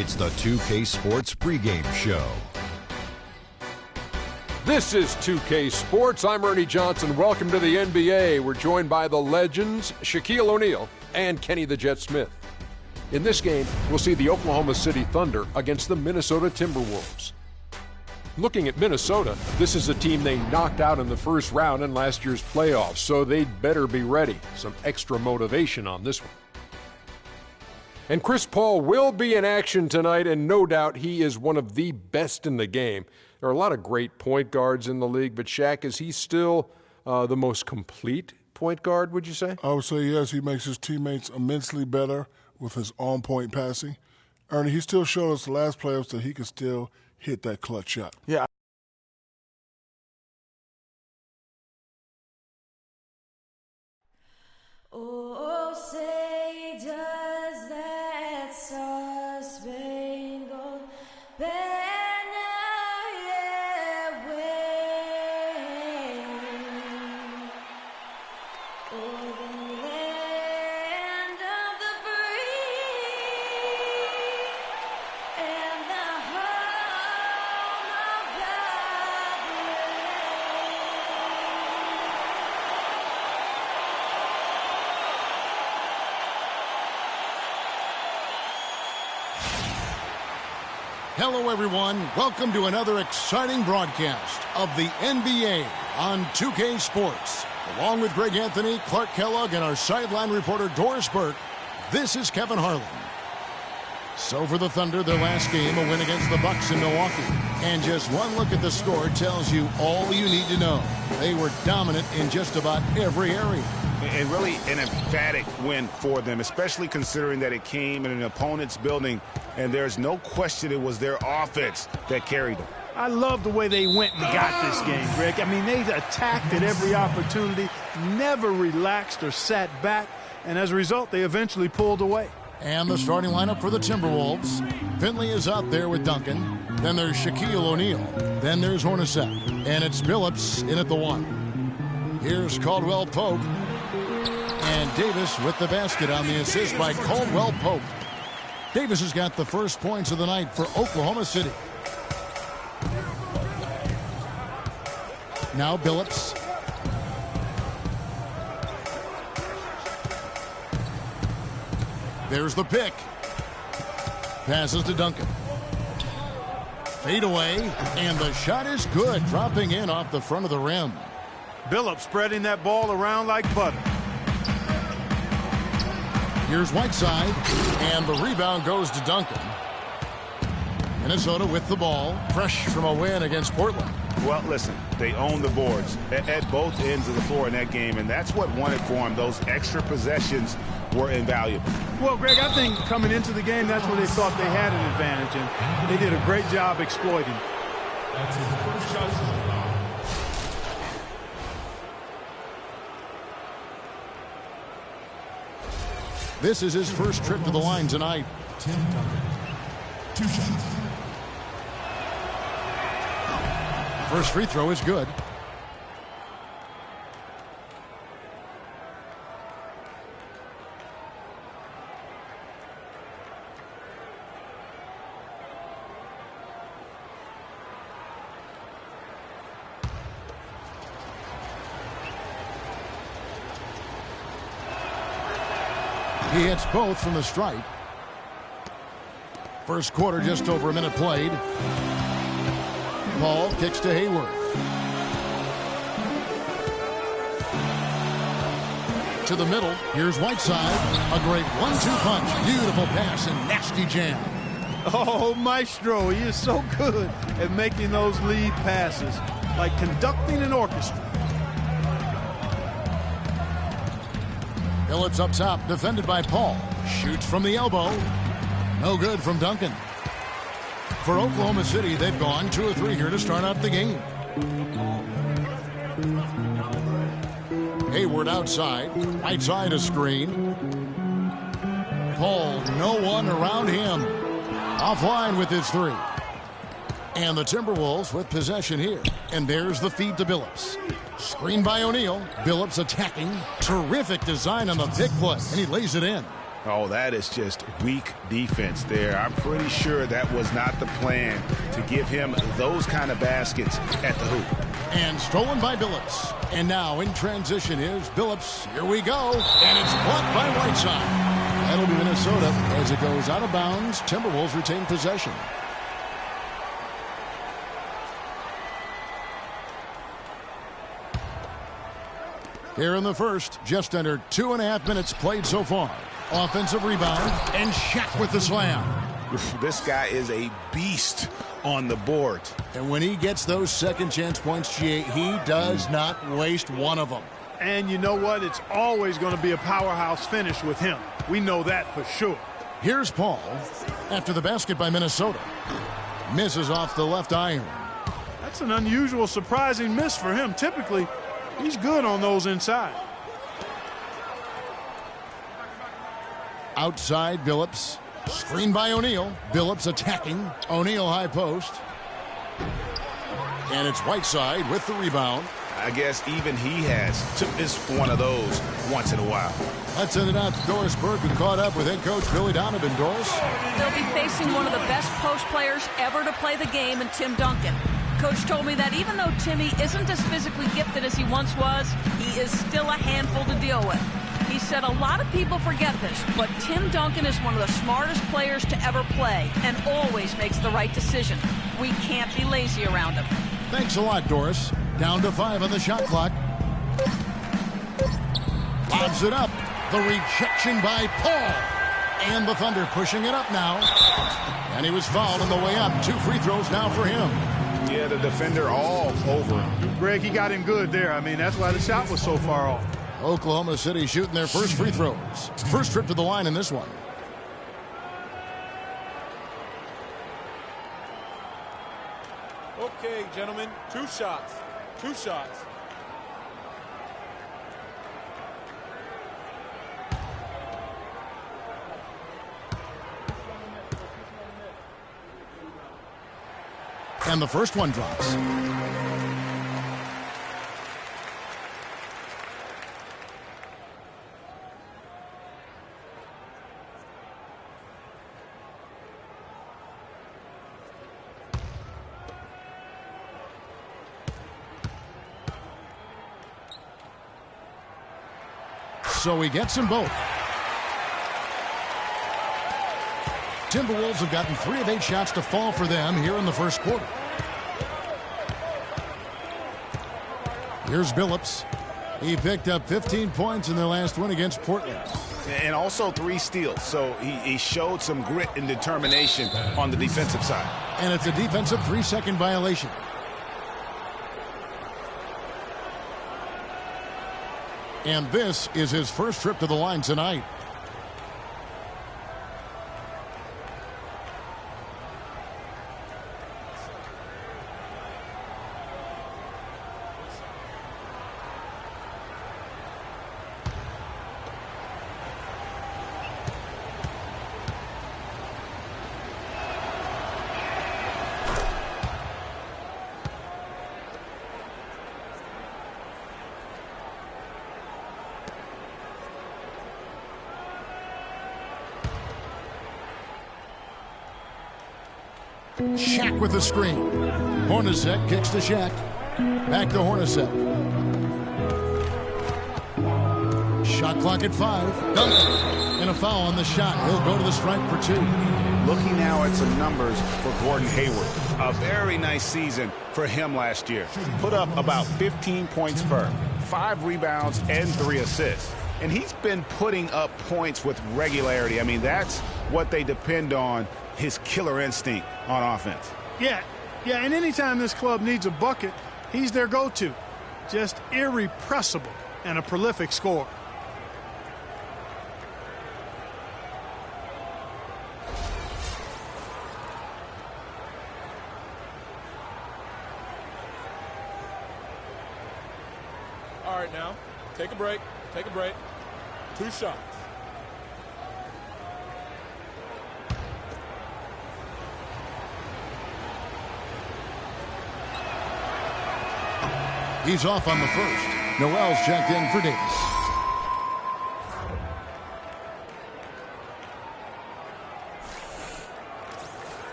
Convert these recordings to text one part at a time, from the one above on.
It's the 2K Sports pregame show. This is 2K Sports. I'm Ernie Johnson. Welcome to the NBA. We're joined by the legends Shaquille O'Neal and Kenny the Jet Smith. In this game, we'll see the Oklahoma City Thunder against the Minnesota Timberwolves. Looking at Minnesota, this is a team they knocked out in the first round in last year's playoffs, so they'd better be ready. Some extra motivation on this one. And Chris Paul will be in action tonight, and no doubt he is one of the best in the game. There are a lot of great point guards in the league, but Shaq, is he still the most complete point guard, would you say? I would say yes. He makes his teammates immensely better with his on-point passing. Ernie, he still showed us the last playoffs that he could still hit that clutch shot. Yeah. Oh, say does that star-spangled banner yet wave o'er the land of the free and the home of the Hello, everyone. Welcome to another exciting broadcast of the NBA on 2K Sports. Along with Greg Anthony, Clark Kellogg, and our sideline reporter Doris Burke, this is Kevin Harlan. So for the Thunder, their last game, a win against the Bucks in Milwaukee. And just one look at the score tells you all you need to know. They were dominant in just about every area. And really an emphatic win for them, especially considering that it came in an opponent's building, and there's no question it was their offense that carried them. I love the way they went and got this game, Greg. I mean, they attacked at every opportunity, never relaxed or sat back, and as a result, they eventually pulled away. And the starting lineup for the Timberwolves. Finley is out there with Duncan. Then there's Shaquille O'Neal. Then there's Hornacek. And it's Billups in at the 1. Here's Caldwell Pope. And Davis with the basket on the assist by Caldwell Pope. Davis has got the first points of the night for Oklahoma City. Now Billups. There's the pick. Passes to Duncan. Fade away, and the shot is good, dropping in off the front of the rim. Billups spreading that ball around like butter. Here's Whiteside, and the rebound goes to Duncan. Minnesota with the ball, fresh from a win against Portland. Well, listen, they own the boards at both ends of the floor in that game, and that's what won it for them. Those extra possessions were invaluable. Well, Greg, I think coming into the game, that's where they thought they had an advantage, and they did a great job exploiting. That's his first shot. This is his first trip to the line tonight. Tim Duncan. 2 shots. First free throw is good. He hits both from the stripe. First quarter, just over a minute played. Paul kicks to Hayward. To the middle. Here's Whiteside. A great 1-2 punch. Beautiful pass and nasty jam. Oh, Maestro, he is so good at making those lead passes, like conducting an orchestra. Billups up top, defended by Paul. Shoots from the elbow. No good from Duncan. For Oklahoma City, they've gone 2 of 3 here to start out the game. Hayward outside. Whiteside a screen. Paul, no one around him. Offline with his 3. And the Timberwolves with possession here. And there's the feed to Billups. Screen by O'Neal. Billups attacking. Terrific design on the pick play. And he lays it in. Oh, that is just weak defense there. I'm pretty sure that was not the plan to give him those kind of baskets at the hoop. And stolen by Billups. And now in transition is Billups. Here we go. And it's blocked by Whiteside. That'll be Minnesota as it goes out of bounds. Timberwolves retain possession. Here in the first, just under 2.5 minutes played so far. Offensive rebound, and Shaq with the slam. This guy is a beast on the board. And when he gets those second chance points, he does not waste one of them. And you know what? It's always going to be a powerhouse finish with him. We know that for sure. Here's Paul after the basket by Minnesota. Misses off the left iron. That's an unusual, surprising miss for him. Typically, he's good on those inside. Outside, Billups. Screen by O'Neal. Billups attacking. O'Neal high post. And it's Whiteside with the rebound. I guess even he has is one of those once in a while. Let's send it out to Doris Burke, who caught up with head coach Billy Donovan. Doris? They'll be facing one of the best post players ever to play the game in Tim Duncan. Coach told me that even though Timmy isn't as physically gifted as he once was, he is still a handful to deal with. He said a lot of people forget this, but Tim Duncan is one of the smartest players to ever play and always makes the right decision. We can't be lazy around him. Thanks a lot, Doris. Down to 5 on the shot clock. Lobs it up. The rejection by Paul. And the Thunder pushing it up now. And he was fouled on the way up. 2 free throws now for him. Yeah, the defender all over him. Greg, he got him good there. I mean, that's why the shot was so far off. Oklahoma City shooting their first free throws. First trip to the line in this one. Okay, gentlemen, 2 shots. 2 shots. And the first one drops. So he gets them both. Timberwolves have gotten 3 of 8 shots to fall for them here in the first quarter. Here's Billups. He picked up 15 points in their last win against Portland. And also 3 steals. So he showed some grit and determination on the defensive side. And it's a defensive 3-second violation. And this is his first trip to the line tonight. Shaq with the screen. Hornacek kicks to Shaq. Back to Hornacek. Shot clock at 5. Duncan. And a foul on the shot. He'll go to the stripe for 2. Looking now at some numbers for Gordon Hayward. A very nice season for him last year. Put up about 15 points per, 5 rebounds, and 3 assists. And he's been putting up points with regularity. I mean, that's what they depend on, his killer instinct on offense. Yeah, and anytime this club needs a bucket, he's their go-to. Just irrepressible and a prolific scorer. All right, now, take a break. Take a break. 2 shots. He's off on the first. Noel's checked in for Davis.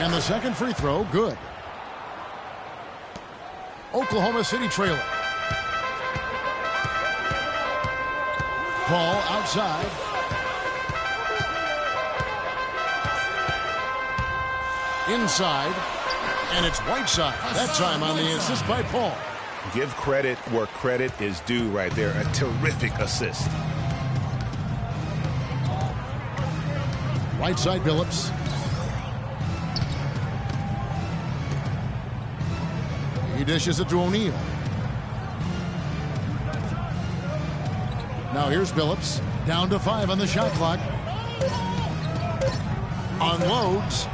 And the second free throw, good. Oklahoma City trailing. Paul outside. Inside. And it's Whiteside. That time on the assist by Paul. Give credit where credit is due right there. A terrific assist. Whiteside Billups. He dishes it to O'Neal. Now here's Billups. Down to 5 on the shot clock. Unloads.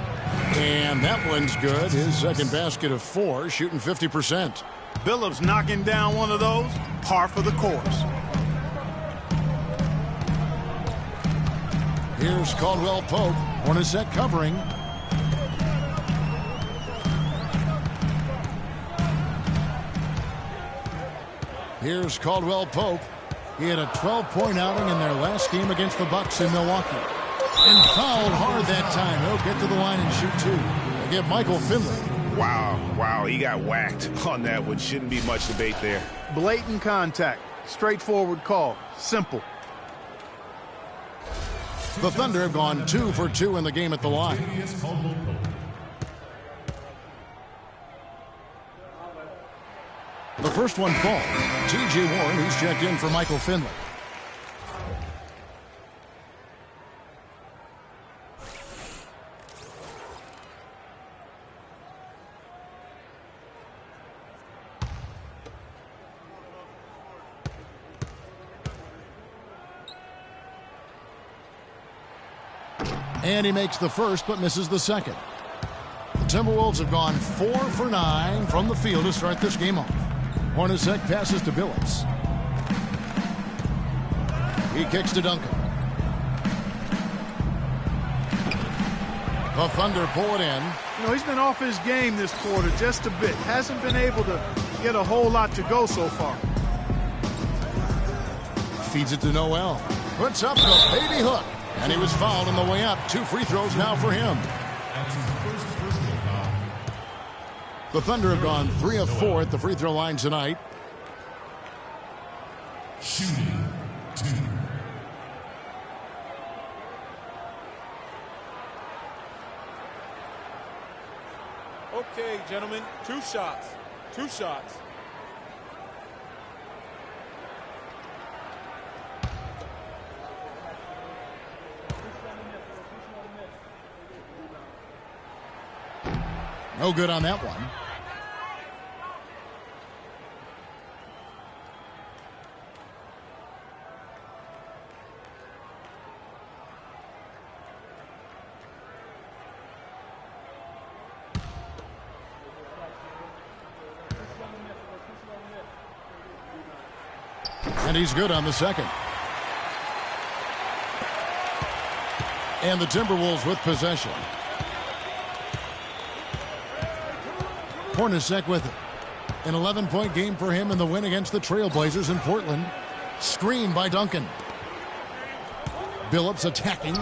And that one's good. His second basket of 4, shooting 50%. Billups knocking down one of those. Par for the course. Here's Caldwell Pope. Hornacek covering. Here's Caldwell Pope. He had a 12-point outing in their last game against the Bucks in Milwaukee. And fouled hard that time. He'll get to the line and shoot 2. They give Michael Finley. Wow, he got whacked on that one. Shouldn't be much debate there. Blatant contact. Straightforward call. Simple. The Thunder have gone 2 for 2 in the game at the line. The first one falls. T.J. Warren, who's checked in for Michael Finley. And he makes the first but misses the second. The Timberwolves have gone 4 for 9 from the field to start this game off. Hornacek passes to Billups. He kicks to Duncan. The Thunder pull it in. You know, he's been off his game this quarter just a bit. Hasn't been able to get a whole lot to go so far. Feeds it to Noel. Puts up the baby hook. And he was fouled on the way up. 2 free throws now for him. The Thunder have gone 3 of 4 at the free throw line tonight. Shooting 2. Okay, gentlemen, 2 shots. 2 shots. No good on that one. And he's good on the second. And the Timberwolves with possession. Hornacek with it. An 11-point game for him in the win against the Trailblazers in Portland. Screen by Duncan. Billups attacking.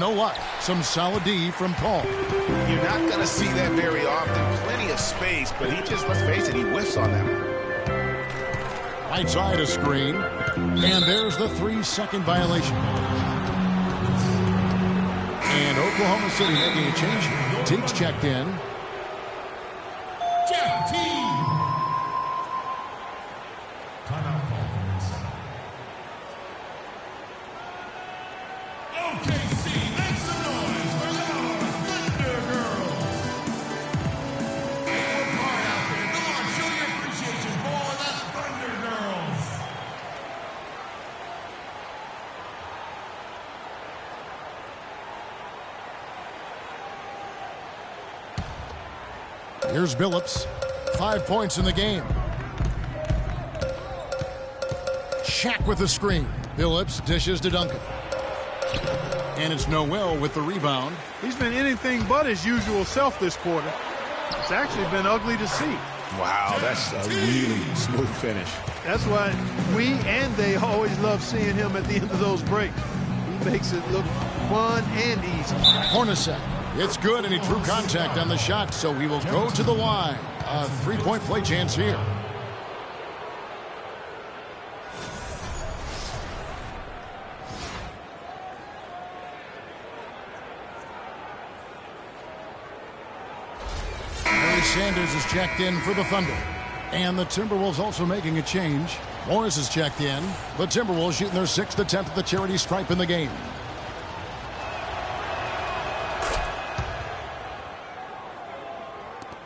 No luck. Some solid D from Paul. You're not going to see that very often. Plenty of space, but he just, let's face it, he whiffs on them. Right side a screen. And there's the 3-second violation. And Oklahoma City making a change here. Teague's checked in. Jeff Teague. Timeout call from inside. OKC, make some noise for your Thunder Girls. Make more part out there. Come on, show your appreciation for the Thunder Girls. Here's Billups. 5 points in the game. Shaq with the screen. Billups dishes to Duncan. And it's Noel with the rebound. He's been anything but his usual self this quarter. It's actually been ugly to see. Wow, that's a really smooth finish. That's why we and they always love seeing him at the end of those breaks. He makes it look fun and easy. Hornacek It's good, and he drew contact on the shot, so he will go to the line. A three-point play chance here. Barry Sanders is checked in for the Thunder. And the Timberwolves also making a change. Morris is checked in. The Timberwolves shooting their 6th attempt at the charity stripe in the game.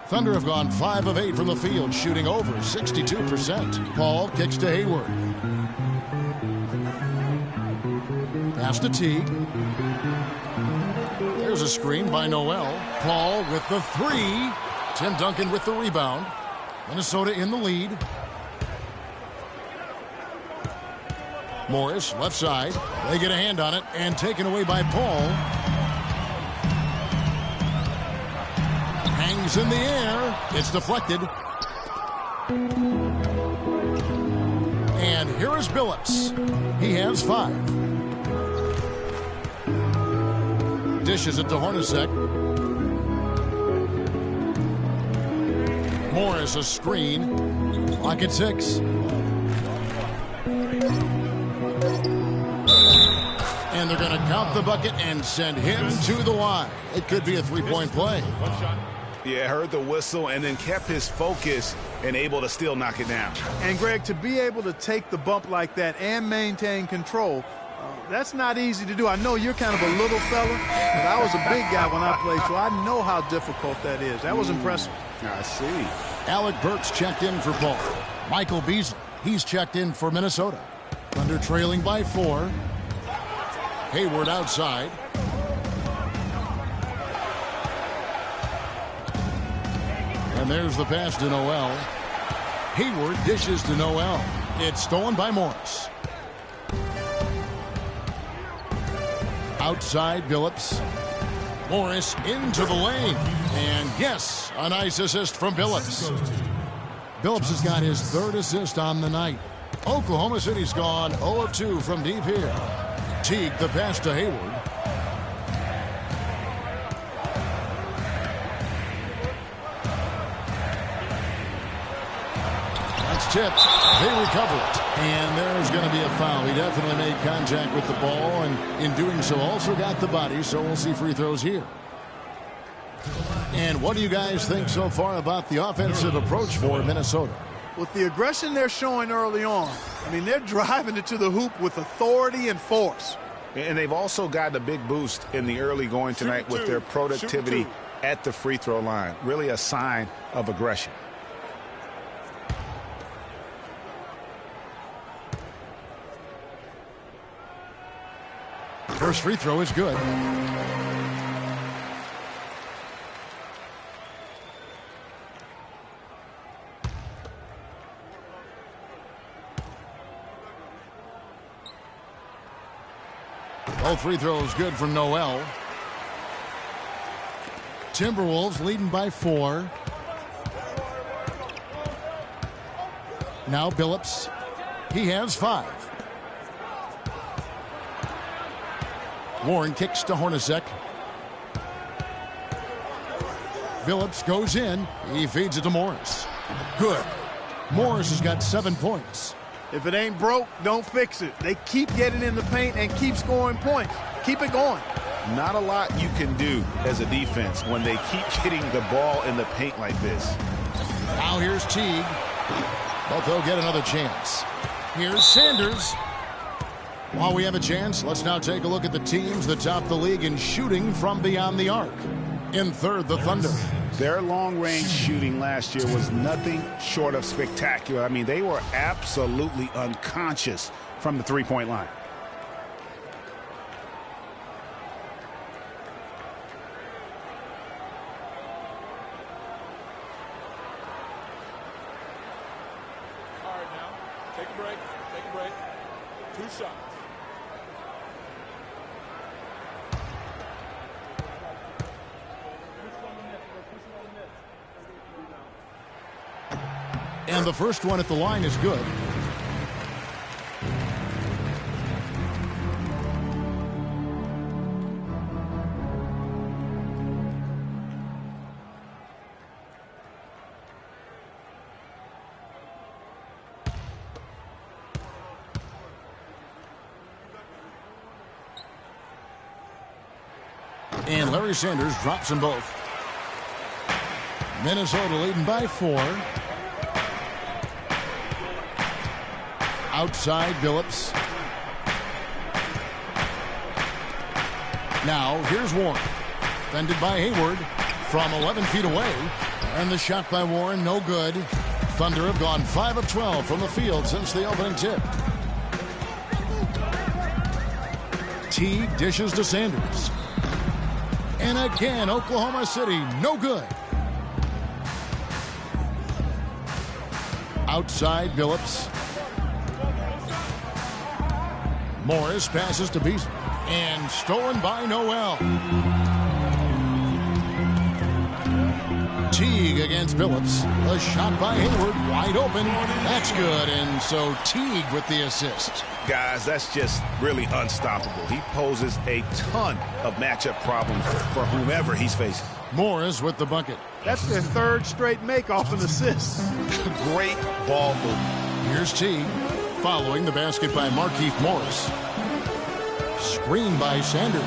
Thunder have gone 5 of 8 from the field, shooting over 62%. Paul kicks to Hayward. Pass to Teague. There's a screen by Noel. Paul with the 3. Tim Duncan with the rebound. Minnesota in the lead. Morris, left side. They get a hand on it and taken away by Paul. Hangs in the air. It's deflected. And here is Billups. He has 5. Dishes it to Hornacek. Morris a screen. Clock at 6. And they're going to count the bucket and send him to the line. It could be a three-point play. Yeah, heard the whistle and then kept his focus and able to still knock it down. And, Greg, to be able to take the bump like that and maintain control, that's not easy to do. I know you're kind of a little fella, but I was a big guy when I played, so I know how difficult that is. That was impressive. I see. Alec Burks checked in for Paul. Michael Beasley, he's checked in for Minnesota. Thunder trailing by 4. Hayward outside. And there's the pass to Noel. Hayward dishes to Noel. It's stolen by Morris. Outside Billups. Morris into the lane. And yes, a nice assist from Billups. Billups has got his 3rd assist on the night. Oklahoma City's gone 0 of 2 from deep here. Teague the pass to Hayward. That's tipped. They recover it. And there's going to be a foul. He definitely made contact with the ball, and in doing so also got the body, so we'll see free throws here. And what do you guys think so far about the offensive approach for Minnesota? With the aggression they're showing early on, I mean, they're driving it to the hoop with authority and force. And they've also gotten a big boost in the early going tonight with their productivity at the free throw line. Really a sign of aggression. First free throw is good. Both free throws good from Noel. Timberwolves leading by 4. Now Billups. He has 5. Warren kicks to Hornacek. Billups goes in. He feeds it to Morris. Good. Morris has got 7 points. If it ain't broke, don't fix it. They keep getting in the paint and keep scoring points. Keep it going. Not a lot you can do as a defense when they keep getting the ball in the paint like this. Now here's Teague. But they'll get another chance. Here's Sanders. While we have a chance, let's now take a look at the teams that top the league in shooting from beyond the arc. In 3rd, the Thunder. Their long-range shooting last year was nothing short of spectacular. I mean, they were absolutely unconscious from the three-point line. All right, now, take a break. Take a break. 2 shots. And the first one at the line is good. And Larry Sanders drops them both. Minnesota leading by 4. Outside Billups. Now here's Warren. Defended by Hayward from 11 feet away. And the shot by Warren, no good. Thunder have gone 5 of 12 from the field since the opening tip. Teague dishes to Sanders. And again, Oklahoma City, no good. Outside Billups. Morris passes to Beasley. And stolen by Noel. Teague against Billups. A shot by Hayward, wide open. That's good, and so Teague with the assist. Guys, that's just really unstoppable. He poses a ton of matchup problems for whomever he's facing. Morris with the bucket. That's their third straight make off an assist. Great ball movement. Here's Teague, following the basket by Markieff Morris. Screen by Sanders.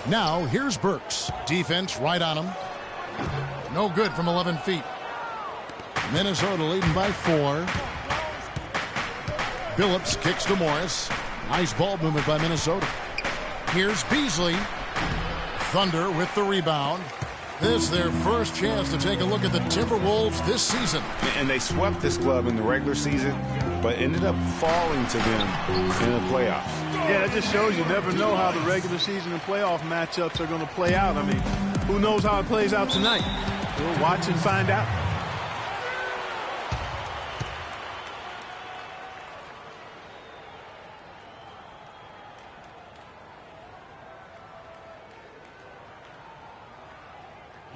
Now here's Burks. Defense right on him. No good from 11 feet. Minnesota leading by 4. Billups kicks to Morris. Nice ball movement by Minnesota. Here's Beasley. Thunder with the rebound. This is their first chance to take a look at the Timberwolves this season. And they swept this club in the regular season, but ended up falling to them in the playoffs. Yeah, that just shows you never know how the regular season and playoff matchups are going to play out. I mean, who knows how it plays out tonight? We'll watch and find out.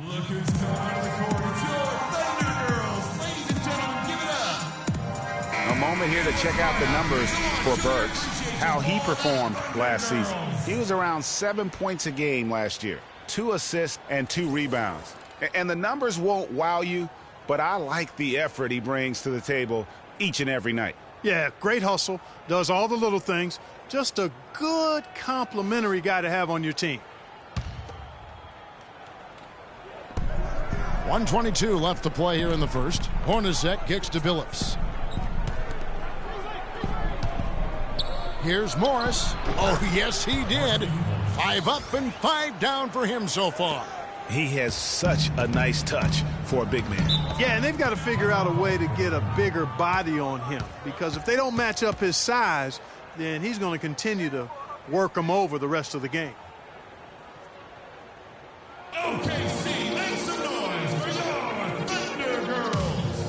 Look who's coming out of the court. It's your Thunder Girls. Ladies and gentlemen, give it up. A moment here to check out the numbers for Burks, how he performed last season. He was around 7 points a game last year, 2 assists and 2 rebounds. And the numbers won't wow you, but I like the effort he brings to the table each and every night. Yeah, great hustle, does all the little things. Just a good complimentary guy to have on your team. 1:22 left to play here in the first. Hornacek kicks to Billups. Here's Morris. Oh, yes, he did. 5 up and 5 down for him so far. He has such a nice touch for a big man. Yeah, and they've got to figure out a way to get a bigger body on him, because if they don't match up his size, then he's going to continue to work them over the rest of the game. OKC, make some noise for your Thunder Girls.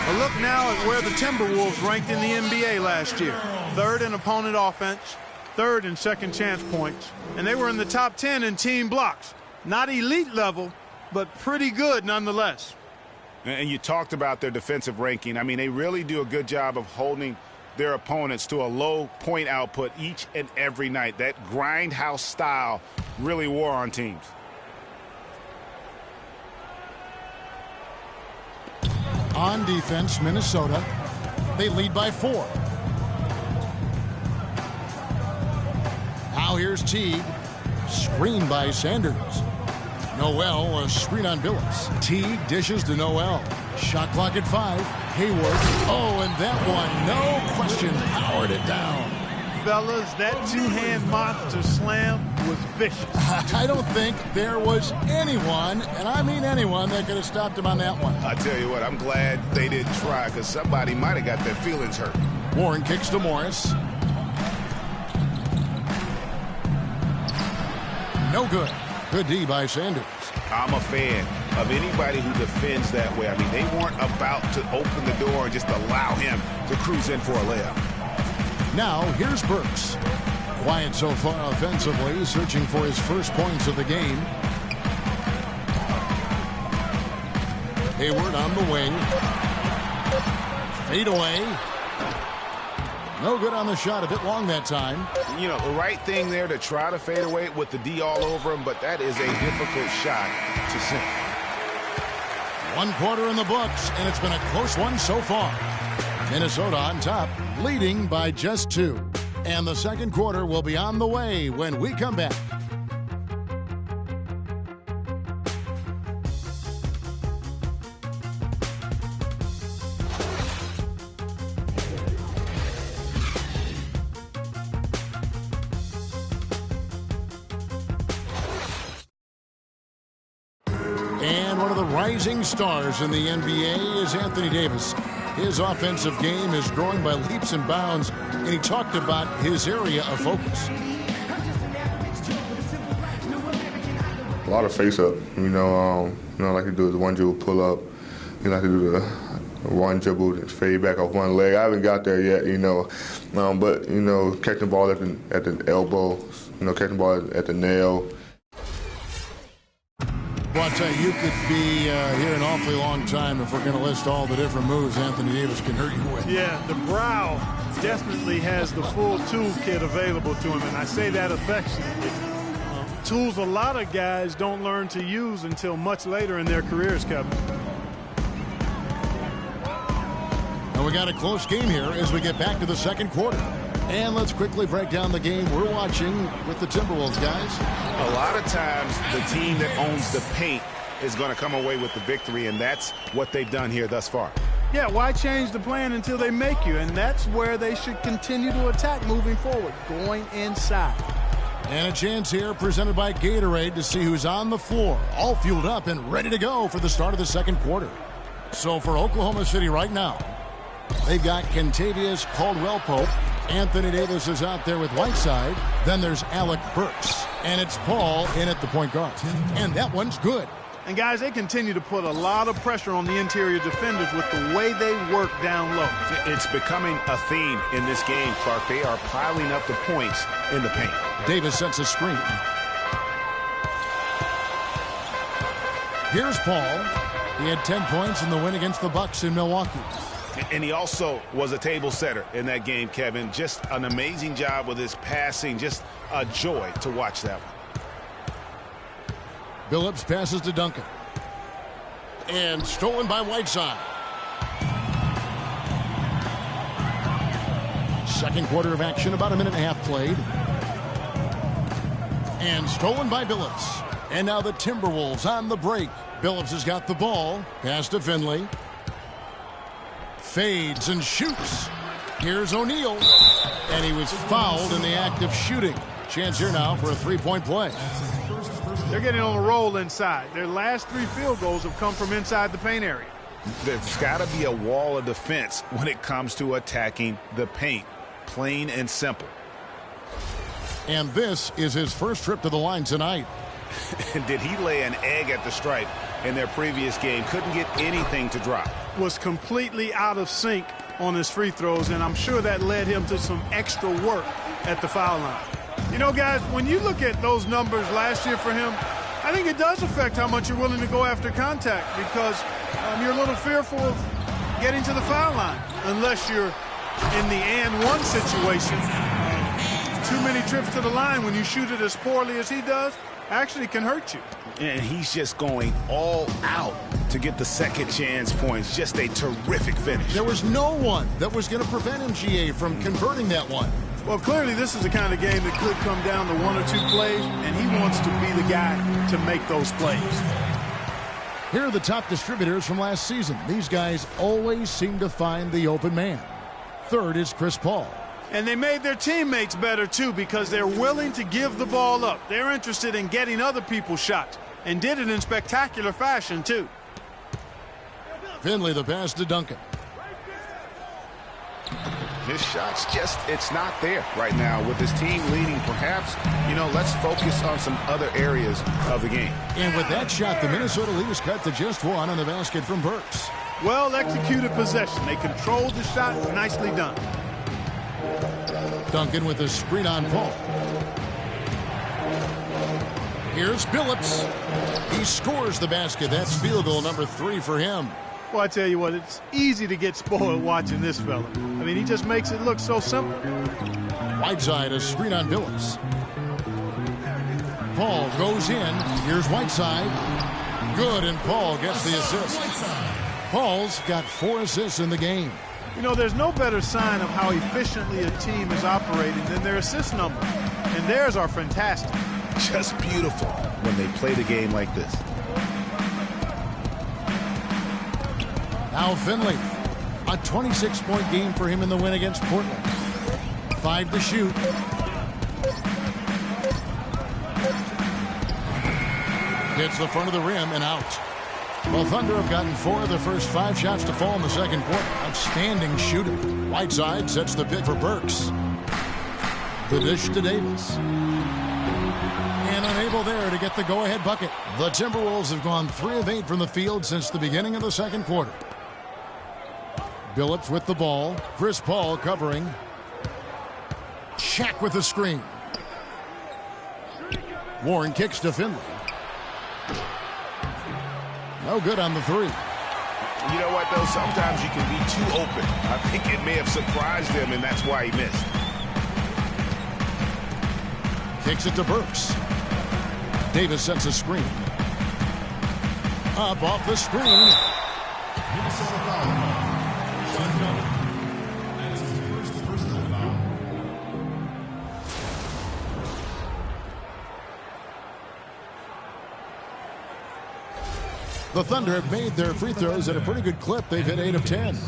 A look now at where the Timberwolves ranked in the NBA last year. 3rd in opponent offense, 3rd in second chance points, and they were in the top 10 in team blocks. Not elite level, but pretty good nonetheless. And you talked about their defensive ranking. I mean, they really do a good job of holding their opponents to a low point output each and every night. That grindhouse style really wore on teams. On defense, Minnesota. They lead by 4. Now here's Teague. Screen by Sanders. Noel, a screen on Billups. Teague dishes to Noel. Shot clock at 5. Hayward. Oh, and that one, no question, powered it down. Fellas, that two-hand monster slam was vicious. I don't think there was anyone, and I mean anyone, that could have stopped him on that one. I tell you what, I'm glad they didn't try, because somebody might have got their feelings hurt. Warren kicks to Morris. No good. Good D by Sanders. I'm a fan of anybody who defends that way. I mean, they weren't about to open the door and just allow him to cruise in for a layup. Now, here's Burks. Quiet so far offensively, searching for his first points of the game. Hayward on the wing. Fade away. No good on the shot, a bit long that time. You know, the right thing there to try to fade away with the D all over him, but that is a difficult shot to sink. 1 quarter in the books, and it's been a close one so far. Minnesota on top, leading by just 2. And the second quarter will be on the way when we come back. And one of the rising stars in the NBA is Anthony Davis. His offensive game is growing by leaps and bounds, and he talked about his area of focus. A lot of face-up, I like to do the one dribble pull-up. You like to do the one dribble, fade back off one leg. I haven't got there yet, but catching the ball at the elbow, catching the ball at the nail. Well, I'll tell you, you could be here an awfully long time if we're going to list all the different moves Anthony Davis can hurt you with. Yeah, the brow definitely has the full toolkit available to him, and I say that affectionately. Tools a lot of guys don't learn to use until much later in their careers, Kevin. And we got a close game here as we get back to the second quarter. And let's quickly break down the game we're watching with the Timberwolves, guys. A lot of times the team that owns the paint is going to come away with the victory, and that's what they've done here thus far. Yeah, why change the plan until they make you? And that's where they should continue to attack moving forward, going inside. And a chance here presented by Gatorade to see who's on the floor, all fueled up and ready to go for the start of the second quarter. So for Oklahoma City right now, they've got Kentavious Caldwell-Pope. Anthony Davis is out there with Whiteside. Then there's Alec Burks. And it's Paul in at the point guard. And that one's good. And, guys, they continue to put a lot of pressure on the interior defenders with the way they work down low. It's becoming a theme in this game, Clark. They are piling up the points in the paint. Davis sets a screen. Here's Paul. He had 10 points in the win against the Bucks in Milwaukee. And he also was a table setter in that game, Kevin. Just an amazing job with his passing. Just a joy to watch that one. Billups passes to Duncan. And stolen by Whiteside. Second quarter of action, about a minute and a half played. And stolen by Billups. And now the Timberwolves on the break. Billups has got the ball. Pass to Finley. Fades and shoots. Here's O'Neal. And he was fouled in the act of shooting. Chance here now for a three-point play. They're getting on a roll inside. Their last 3 field goals have come from inside the paint area. There's got to be a wall of defense when it comes to attacking the paint. Plain and simple. And this is his first trip to the line tonight. Did he lay an egg at the stripe in their previous game? Couldn't get anything to drop. Was completely out of sync on his free throws, and I'm sure that led him to some extra work at the foul line. You know, guys, when you look at those numbers last year for him, I think it does affect how much you're willing to go after contact, because you're a little fearful of getting to the foul line unless you're in the and one situation. Too many trips to the line when you shoot it as poorly as he does actually can hurt you. And he's just going all out to get the second chance points. Just a terrific finish. There was no one that was going to prevent MGA from converting that one. Well, clearly this is the kind of game that could come down to 1 or 2 plays, and he wants to be the guy to make those plays. Here are the top distributors from last season. These guys always seem to find the open man. Third is Chris Paul. And they made their teammates better, too, because they're willing to give the ball up. They're interested in getting other people's shots, and did it in spectacular fashion, too. Finley, the pass to Duncan. His shot's just, it's not there right now. With his team leading, perhaps, let's focus on some other areas of the game. And with that shot, the Minnesota lead is cut to just 1 on the basket from Burks. Well executed possession. They controlled the shot. Nicely done. Duncan with a screen on Paul. Here's Billups. He scores the basket. That's field goal number 3 for him. Well, I tell you what, it's easy to get spoiled watching this fella. I mean, he just makes it look so simple. Whiteside, a screen on Billups. Paul goes in. Here's Whiteside. Good, and Paul gets the assist. Paul's got 4 assists in the game. You know, there's no better sign of how efficiently a team is operating than their assist numbers. And theirs are fantastic. Just beautiful when they play the game like this. Now Finley. A 26-point game for him in the win against Portland. 5 to shoot. Hits the front of the rim and out. Well, Thunder have gotten 4 of their first 5 shots to fall in the second quarter. Outstanding shooter. Whiteside sets the pick for Burks. The dish to Davis. And unable there to get the go-ahead bucket. The Timberwolves have gone 3 of 8 from the field since the beginning of the second quarter. Billups with the ball. Chris Paul covering. Shaq with the screen. Warren kicks to Finley. No good on the 3. You know what, though? Sometimes you can be too open. I think it may have surprised him, and that's why he missed. Kicks it to Burks. Davis sets a screen. Up off the screen. Minnesota foul. Sean Johnson. That's his first personal foul. The Thunder have made their free throws at a pretty good clip. They've hit 8 of 10.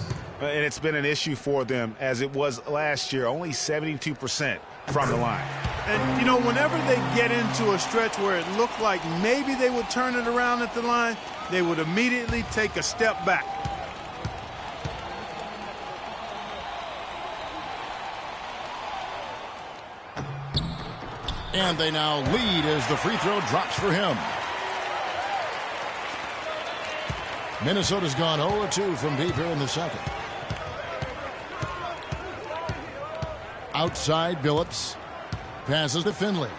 And it's been an issue for them, as it was last year, only 72% from the line. And, you know, whenever they get into a stretch where it looked like maybe they would turn it around at the line, they would immediately take a step back. And they now lead as the free throw drops for him. Minnesota's gone 0-2 from deep here in the second. Outside, Billups. Passes to Finley.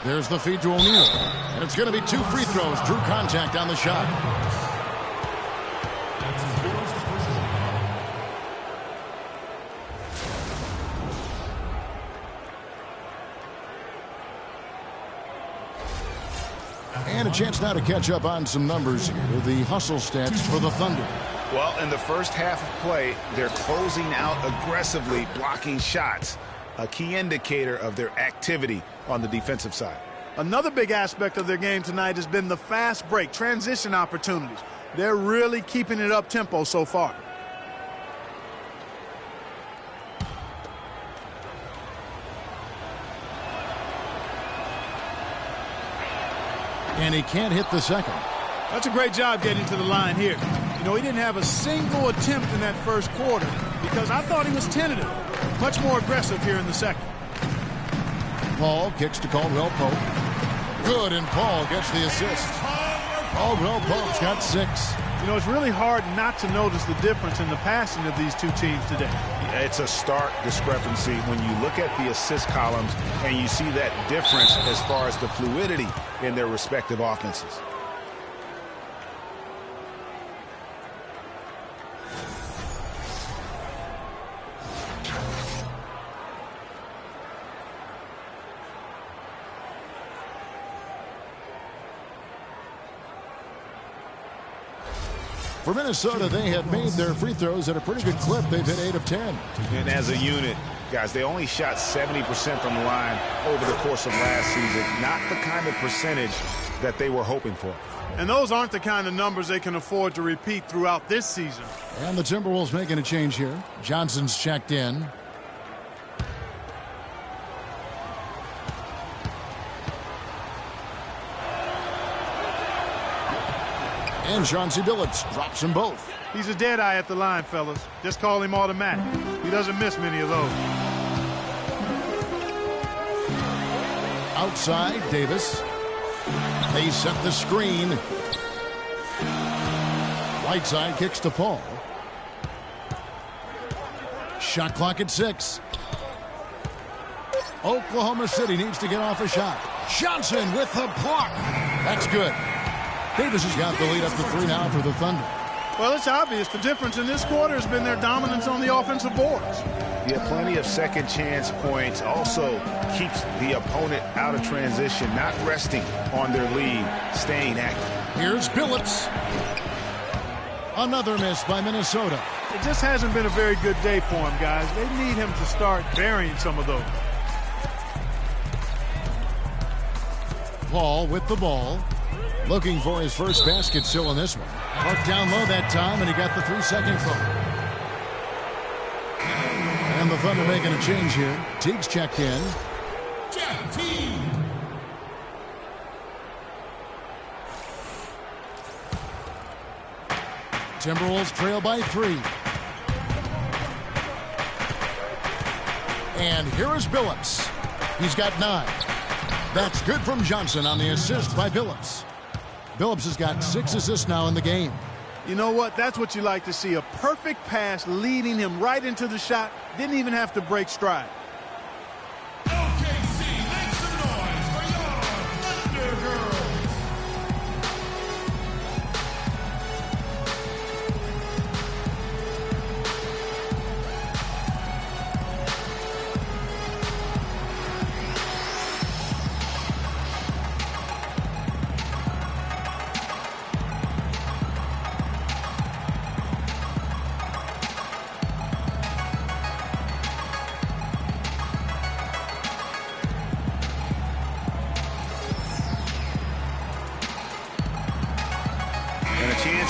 There's the feed to O'Neal. And it's going to be 2 free throws. Drew contact on the shot. That's his first personal foul. And a chance now to catch up on some numbers here. The hustle stats for the Thunder. Well, in the first half of play, they're closing out aggressively, blocking shots, a key indicator of their activity on the defensive side. Another big aspect of their game tonight has been the fast break, transition opportunities. They're really keeping it up tempo so far. And he can't hit the second. That's a great job getting to the line here. You know, he didn't have a single attempt in that first quarter because I thought he was tentative. Much more aggressive here in the second. Paul kicks to Caldwell Pope. Good, and Paul gets the assist. Caldwell Pope's got 6. You know, it's really hard not to notice the difference in the passing of these two teams today. It's a stark discrepancy when you look at the assist columns and you see that difference as far as the fluidity in their respective offenses. For Minnesota, they have made their free throws at a pretty good clip. They've hit 8 of 10. And as a unit, guys, they only shot 70% from the line over the course of last season. Not the kind of percentage that they were hoping for. And those aren't the kind of numbers they can afford to repeat throughout this season. And the Timberwolves making a change here. Johnson's checked in. And Chauncey Billups drops them both. He's a dead eye at the line, fellas. Just call him automatic. He doesn't miss many of those. Outside, Davis. They set the screen. Whiteside kicks to Paul. Shot clock at 6. Oklahoma City needs to get off a shot. Johnson with the block. That's good. Davis has got the lead up to 3 now for the Thunder. Well, it's obvious the difference in this quarter has been their dominance on the offensive boards. You have plenty of second chance points. Also keeps the opponent out of transition, not resting on their lead, staying active. Here's Billups. Another miss by Minnesota. It just hasn't been a very good day for him, guys. They need him to start burying some of those. Paul with the ball. Looking for his first basket still in this one. Marked down low that time, and he got the 3-second phone. And the Thunder making a change here. Teague's checked in. Jeff Teague. Timberwolves trail by 3. And here is Billups. He's got 9. That's good from Johnson on the assist by Billups. Billups has got 6 assists now in the game. You know what? That's what you like to see. A perfect pass leading him right into the shot. Didn't even have to break stride. OKC, make some noise for your Thunder Girls.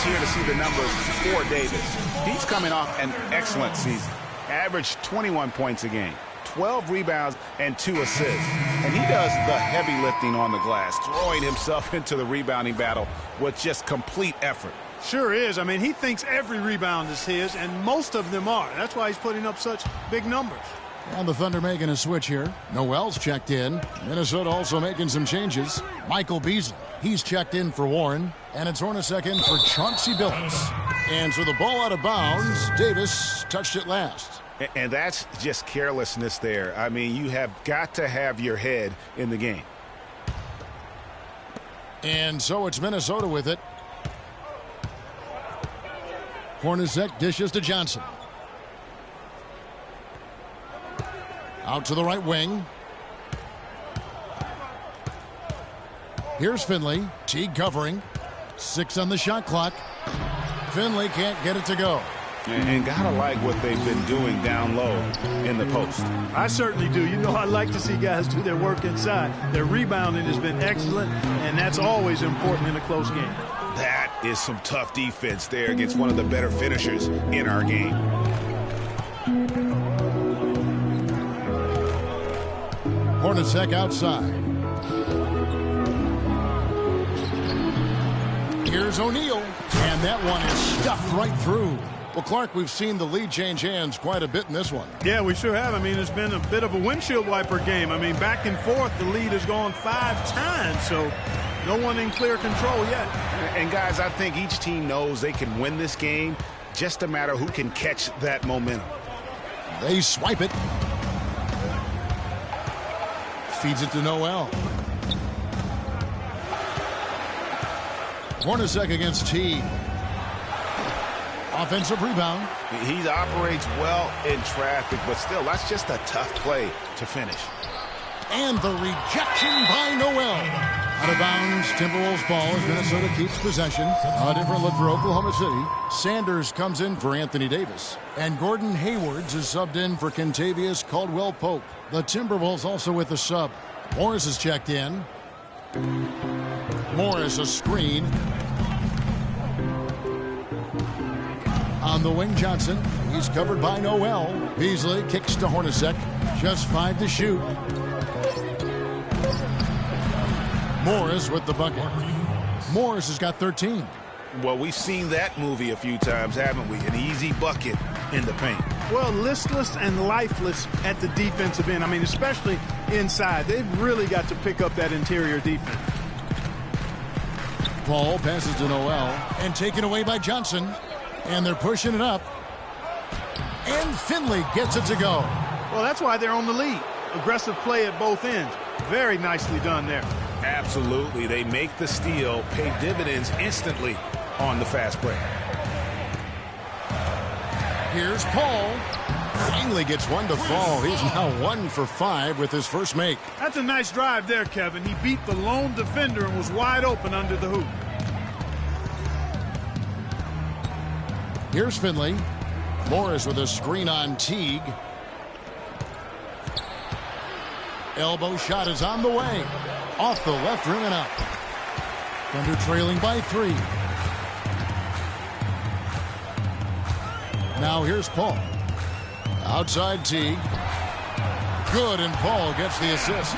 Here to see the numbers for Davis. He's coming off an excellent season. Averaged 21 points a game, 12 rebounds, and 2 assists. And he does the heavy lifting on the glass, throwing himself into the rebounding battle with just complete effort. Sure is. I mean, he thinks every rebound is his, and most of them are. That's why he's putting up such big numbers. And the Thunder making a switch here. Noel's checked in. Minnesota also making some changes. Michael Beasley, he's checked in for Warren. And it's Hornacek in for Chauncey Billups. And so the ball out of bounds. Davis touched it last. And that's just carelessness there. I mean, you have got to have your head in the game. And so it's Minnesota with it. Hornacek dishes to Johnson. Out to the right wing. Here's Finley. Teague covering. 6 on the shot clock. Finley can't get it to go. And gotta like what they've been doing down low in the post. I certainly do. You know, I like to see guys do their work inside. Their rebounding has been excellent, and that's always important in a close game. That is some tough defense there against one of the better finishers in our game. Hornacek outside. Here's O'Neal, and that one is stuffed right through. Well, Clark, we've seen the lead change hands quite a bit in this one. Yeah, we sure have. I mean, it's been a bit of a windshield wiper game. I mean, back and forth, the lead has gone 5 times, so no one in clear control yet. And, guys, I think each team knows they can win this game, just a matter who can catch that momentum. They swipe it. Feeds it to Noel. Hornacek against Teague. Offensive rebound. He operates well in traffic, but still, that's just a tough play to finish. And the rejection by Noel. Out of bounds, Timberwolves ball as Minnesota keeps possession. A different look for Oklahoma City. Sanders comes in for Anthony Davis. And Gordon Haywards is subbed in for Kentavious Caldwell-Pope. The Timberwolves also with the sub. Morris is checked in. Morris a screen. On the wing, Johnson. He's covered by Noel. Beasley kicks to Hornacek. Just 5 to shoot. Morris with the bucket. Morris has got 13. Well, we've seen that movie a few times, haven't we? An easy bucket in the paint. Well, listless and lifeless at the defensive end. I mean, especially inside. They've really got to pick up that interior defense. Paul passes to Noel and taken away by Johnson. And they're pushing it up. And Finley gets it to go. Well, that's why they're on the lead. Aggressive play at both ends. Very nicely done there. Absolutely. They make the steal, pay dividends instantly on the fast break. Here's Paul. Finally gets one to fall. He's now 1 for 5 with his first make. That's a nice drive there, Kevin. He beat the lone defender and was wide open under the hoop. Here's Finley. Morris with a screen on Teague. Elbow shot is on the way. Off the left rim and up. Thunder trailing by 3. Now here's Paul. Outside Teague. Good, and Paul gets the assist.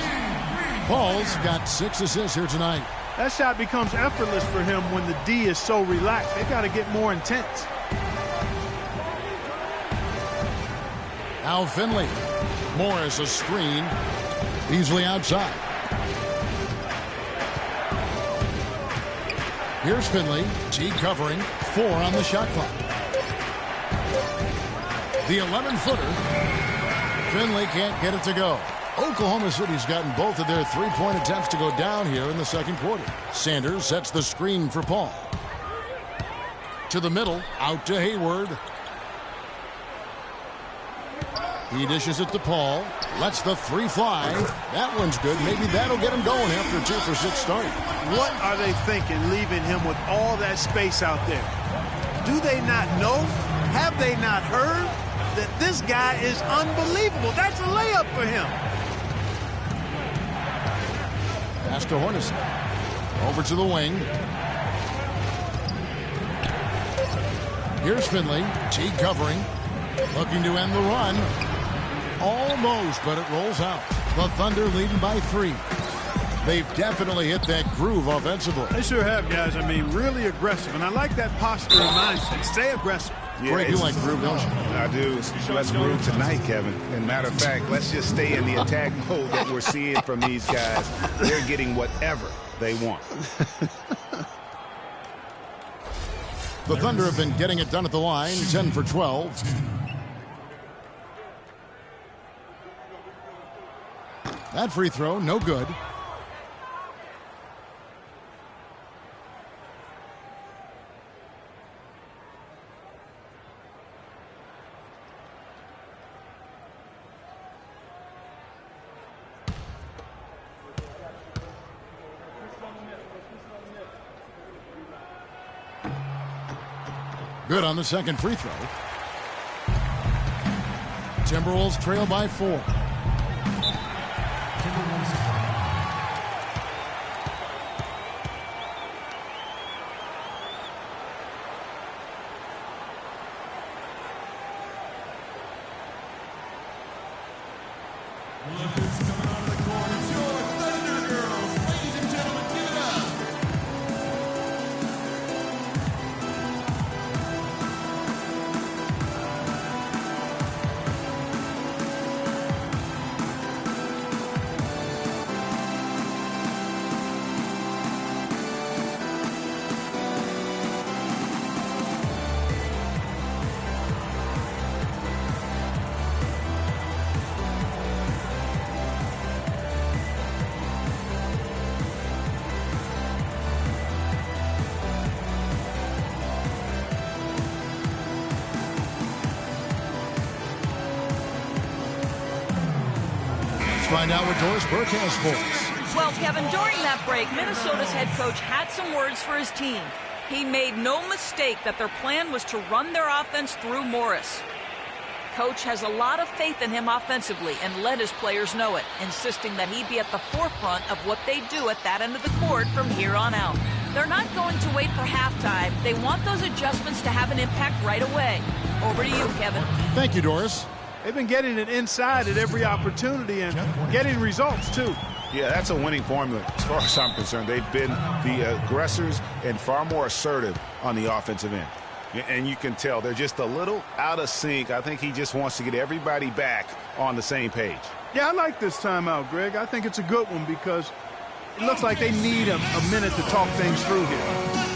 Paul's got 6 assists here tonight. That shot becomes effortless for him when the D is so relaxed. They got to get more intense. Now Finley. Morris a screen. Beasley outside. Here's Finley. Teague covering. 4 on the shot clock. The 11-footer. Finley can't get it to go. Oklahoma City's gotten both of their 3-point attempts to go down here in the second quarter. Sanders sets the screen for Paul. To the middle. Out to Hayward. He dishes it to Paul. Lets the 3 fly. That one's good. Maybe that'll get him going after a 2-for-6 start. What are they thinking leaving him with all that space out there? Do they not know? Have they not heard that this guy is unbelievable? That's a layup for him. Pass to Hornacek. Over to the wing. Here's Finley. Teague covering. Looking to end the run. Almost, but it rolls out. The Thunder leading by 3. They've definitely hit that groove offensively. They sure have, guys. I mean, really aggressive. And I like that posture and mindset. Stay aggressive. Yeah, Greg, you like groove, don't you? I do. Let's groove tonight, Kevin. And matter of fact, let's just stay in the attack mode that we're seeing from these guys. They're getting whatever they want. The Thunder have been getting it done at the line. 10 for 12. That free throw, no good. Good on the second free throw. Timberwolves trail by 4. Find out what Doris Burke has for us. Well, Kevin, during that break, Minnesota's head coach had some words for his team. He made no mistake that their plan was to run their offense through Morris. Coach has a lot of faith in him offensively and let his players know it, insisting that he be at the forefront of what they do at that end of the court from here on out. They're not going to wait for halftime. They want those adjustments to have an impact right away. Over to you, Kevin. Thank you, Doris. They've been getting it inside at every opportunity and getting results, too. Yeah, that's a winning formula as far as I'm concerned. They've been the aggressors and far more assertive on the offensive end. And you can tell they're just a little out of sync. I think he just wants to get everybody back on the same page. Yeah, I like this timeout, Greg. I think it's a good one because it looks like they need a minute to talk things through here.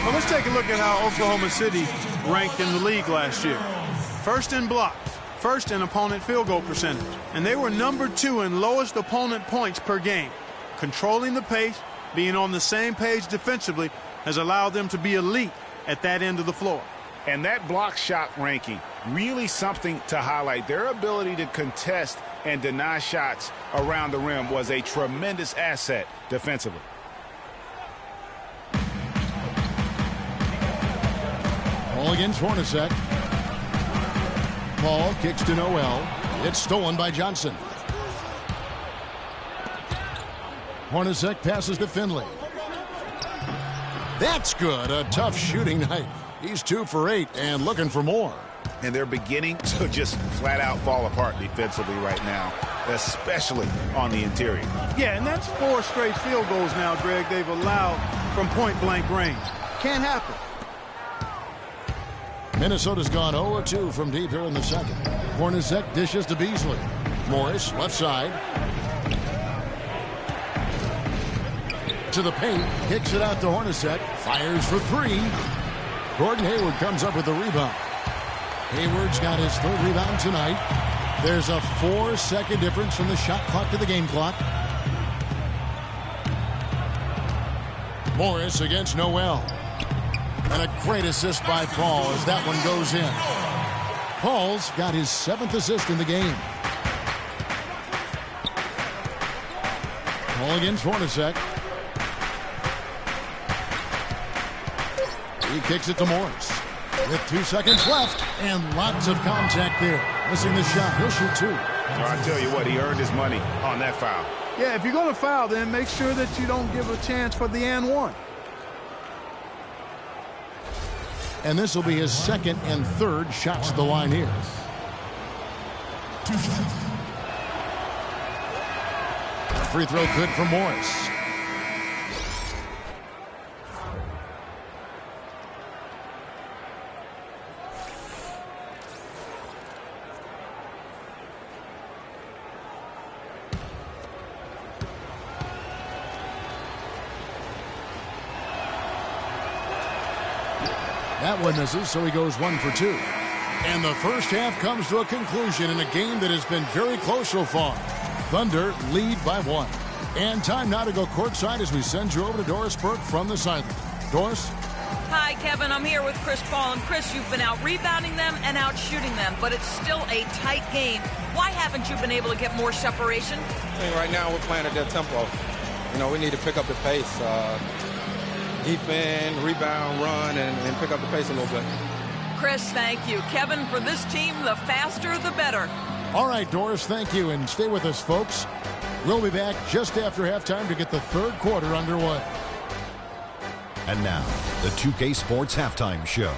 Well, let's take a look at how Oklahoma City ranked in the league last year. First in blocks, first in opponent field goal percentage, and they were number 2 in lowest opponent points per game. Controlling the pace, being on the same page defensively, has allowed them to be elite at that end of the floor. And that block shot ranking, really something to highlight. Their ability to contest and deny shots around the rim was a tremendous asset defensively. Ball against Hornacek. Paul kicks to Noel. It's stolen by Johnson. Hornacek passes to Finley. That's good. A tough shooting night. He's 2 for 8 and looking for more. And they're beginning to just flat out fall apart defensively right now, especially on the interior. Yeah, and that's 4 straight field goals now, Greg, they've allowed from point-blank range. Can't happen. Minnesota's gone 0-2 from deep here in the second. Hornacek dishes to Beasley. Morris, left side. To the paint, kicks it out to Hornacek. Fires for 3. Gordon Hayward comes up with the rebound. Hayward's got his 3rd rebound tonight. There's a 4-second difference from the shot clock to the game clock. Morris against Noel. And a great assist by Paul as that one goes in. Paul's got his 7th assist in the game. Paul against Hornacek. He kicks it to Morris. With 2 seconds left and lots of contact there. Missing the shot. He'll shoot 2. So I tell you what, he earned his money on that foul. Yeah, if you're going to foul, then make sure that you don't give a chance for the and one. And this will be his 2nd and 3rd shots at the line here. Free throw good for Morris. That one misses, so he goes 1 for 2. And the first half comes to a conclusion in a game that has been very close so far. Thunder lead by 1. And time now to go courtside as we send you over to Doris Burke from the sideline. Doris? Hi, Kevin. I'm here with Chris Paul. And Chris, you've been out rebounding them and out shooting them, but it's still a tight game. Why haven't you been able to get more separation? I think right now we're playing at their tempo. You know, we need to pick up the pace. Defend, rebound, run, and pick up the pace a little bit. Chris, thank you. Kevin, for this team, the faster the better. All right, Doris, thank you. And stay with us, folks. We'll be back just after halftime to get the 3rd quarter underway. And now, the 2K Sports Halftime Show.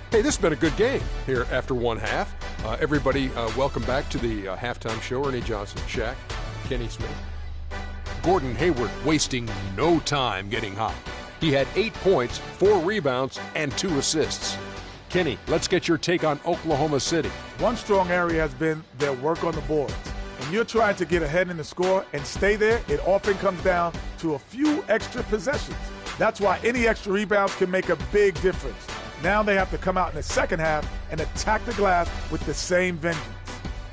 Hey, this has been a good game here after 1 half. Everybody, welcome back to the halftime show. Ernie Johnson, Shaq, Kenny Smith. Gordon Hayward wasting no time getting hot. He had 8 points, 4 rebounds, and 2 assists. Kenny, let's get your take on Oklahoma City. One strong area has been their work on the boards. When you're trying to get ahead in the score and stay there, it often comes down to a few extra possessions. That's why any extra rebounds can make a big difference. Now they have to come out in the second half and attack the glass with the same vengeance.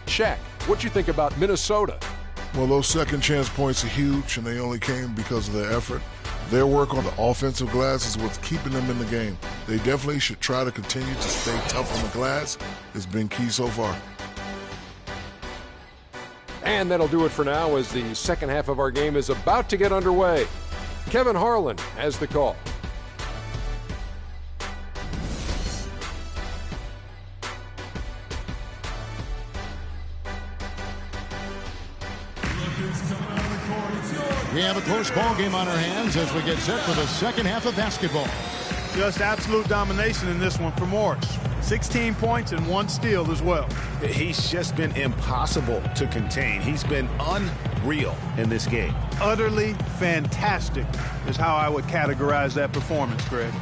Shaq, what you think about Minnesota? Well, those second chance points are huge, and they only came because of their effort. Their work on the offensive glass is what's keeping them in the game. They definitely should try to continue to stay tough on the glass. It's been key so far. And that'll do it for now as the second half of our game is about to get underway. Kevin Harlan has the call. We have a close ball game on our hands as we get set for the second half of basketball. Just absolute domination in this one for Morris. 16 points and 1 steal as well. He's just been impossible to contain. He's been unreal in this game. Utterly fantastic is how I would categorize that performance, Greg.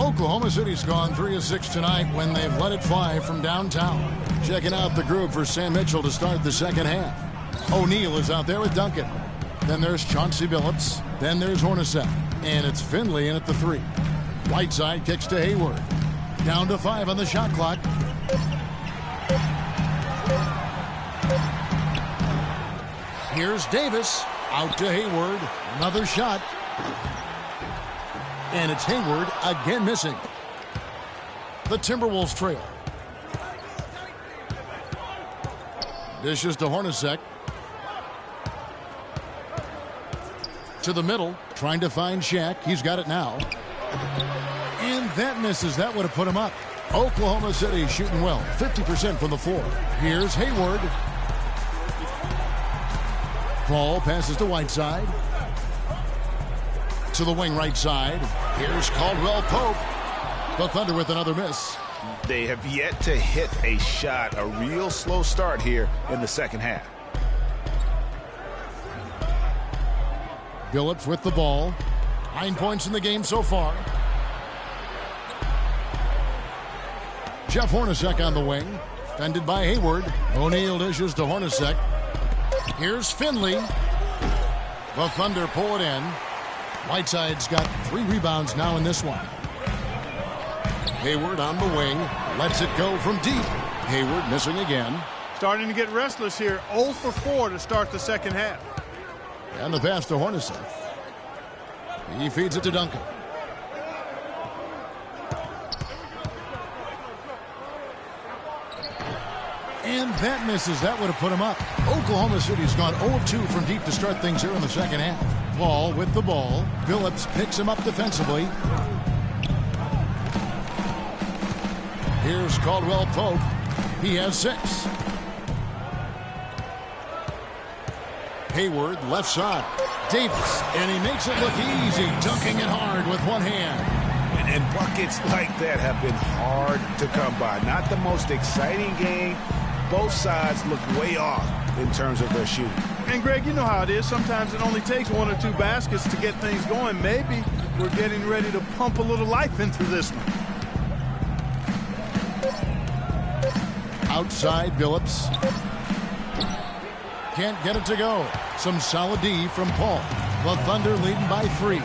Oklahoma City's gone 3 of 6 tonight when they've let it fly from downtown. Checking out the group for Sam Mitchell to start the second half. O'Neal is out there with Duncan. Then there's Chauncey Billups. Then there's Hornacek. And it's Finley in at the 3. Whiteside kicks to Hayward. Down to 5 on the shot clock. Here's Davis. Out to Hayward. Another shot. And it's Hayward again missing. The Timberwolves trail. Dishes to Hornacek. To the middle, trying to find Shaq. He's got it now. And that misses. That would have put him up. Oklahoma City shooting well, 50% from the floor. Here's Hayward. Paul passes to Whiteside. To the wing right side. Here's Caldwell Pope. The Thunder with another miss. They have yet to hit a shot. A real slow start here in the second half. Billups with the ball. 9 points in the game so far. Jeff Hornacek on the wing. Defended by Hayward. O'Neal dishes to Hornacek. Here's Finley. The Thunder pull it in. Whiteside's got 3 rebounds now in this one. Hayward on the wing. Lets it go from deep. Hayward missing again. Starting to get restless here. 0 for 4 to start the second half. And the pass to Hornacek. He feeds it to Duncan. And that misses. That would have put him up. Oklahoma City's gone 0 of 2 from deep to start things here in the second half. Paul with the ball. Billups picks him up defensively. Here's Caldwell Pope. He has 6. Hayward left side. Davis. And he makes it look easy. Dunking it hard with one hand. And buckets like that have been hard to come by. Not the most exciting game. Both sides look way off in terms of their shooting. And, Greg, you know how it is. Sometimes it only takes 1 or 2 baskets to get things going. Maybe we're getting ready to pump a little life into this one. Outside Billups. Can't get it to go. Some solid D from Paul. The Thunder leading by 3.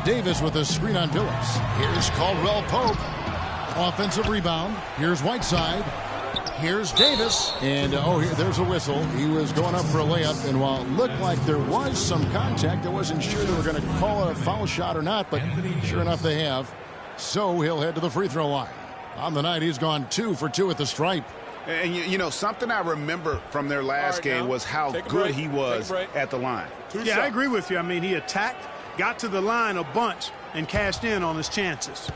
Davis with a screen on Billups. Here's Caldwell Pope. Offensive rebound. Here's Whiteside. Here's Davis. And, there's a whistle. He was going up for a layup. And while it looked like there was some contact, I wasn't sure they were going to call a foul shot or not. But sure enough, they have. So he'll head to the free throw line. On the night, he's gone 2 for 2 at the stripe. And, you know, something I remember from their last game was how good he was at the line. Yeah, I agree with you. I mean, he attacked, got to the line a bunch, and cashed in on his chances.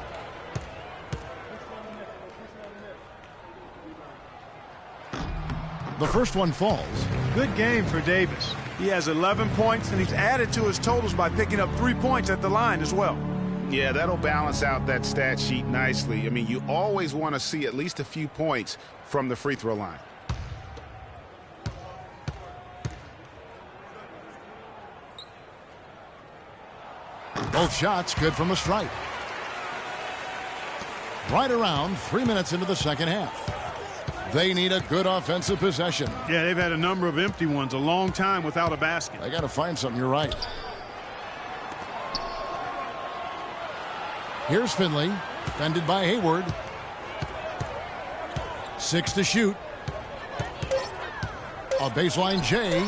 The first one falls. Good game for Davis. He has 11 points, and he's added to his totals by picking up 3 points at the line as well. Yeah, that'll balance out that stat sheet nicely. I mean, you always want to see at least a few points from the free throw line. Both shots good from the stripe. Right around 3 minutes into the second half. They need a good offensive possession. Yeah, they've had a number of empty ones, a long time without a basket. They got to find something, you're right. Here's Finley, defended by Hayward. 6 to shoot. A baseline J.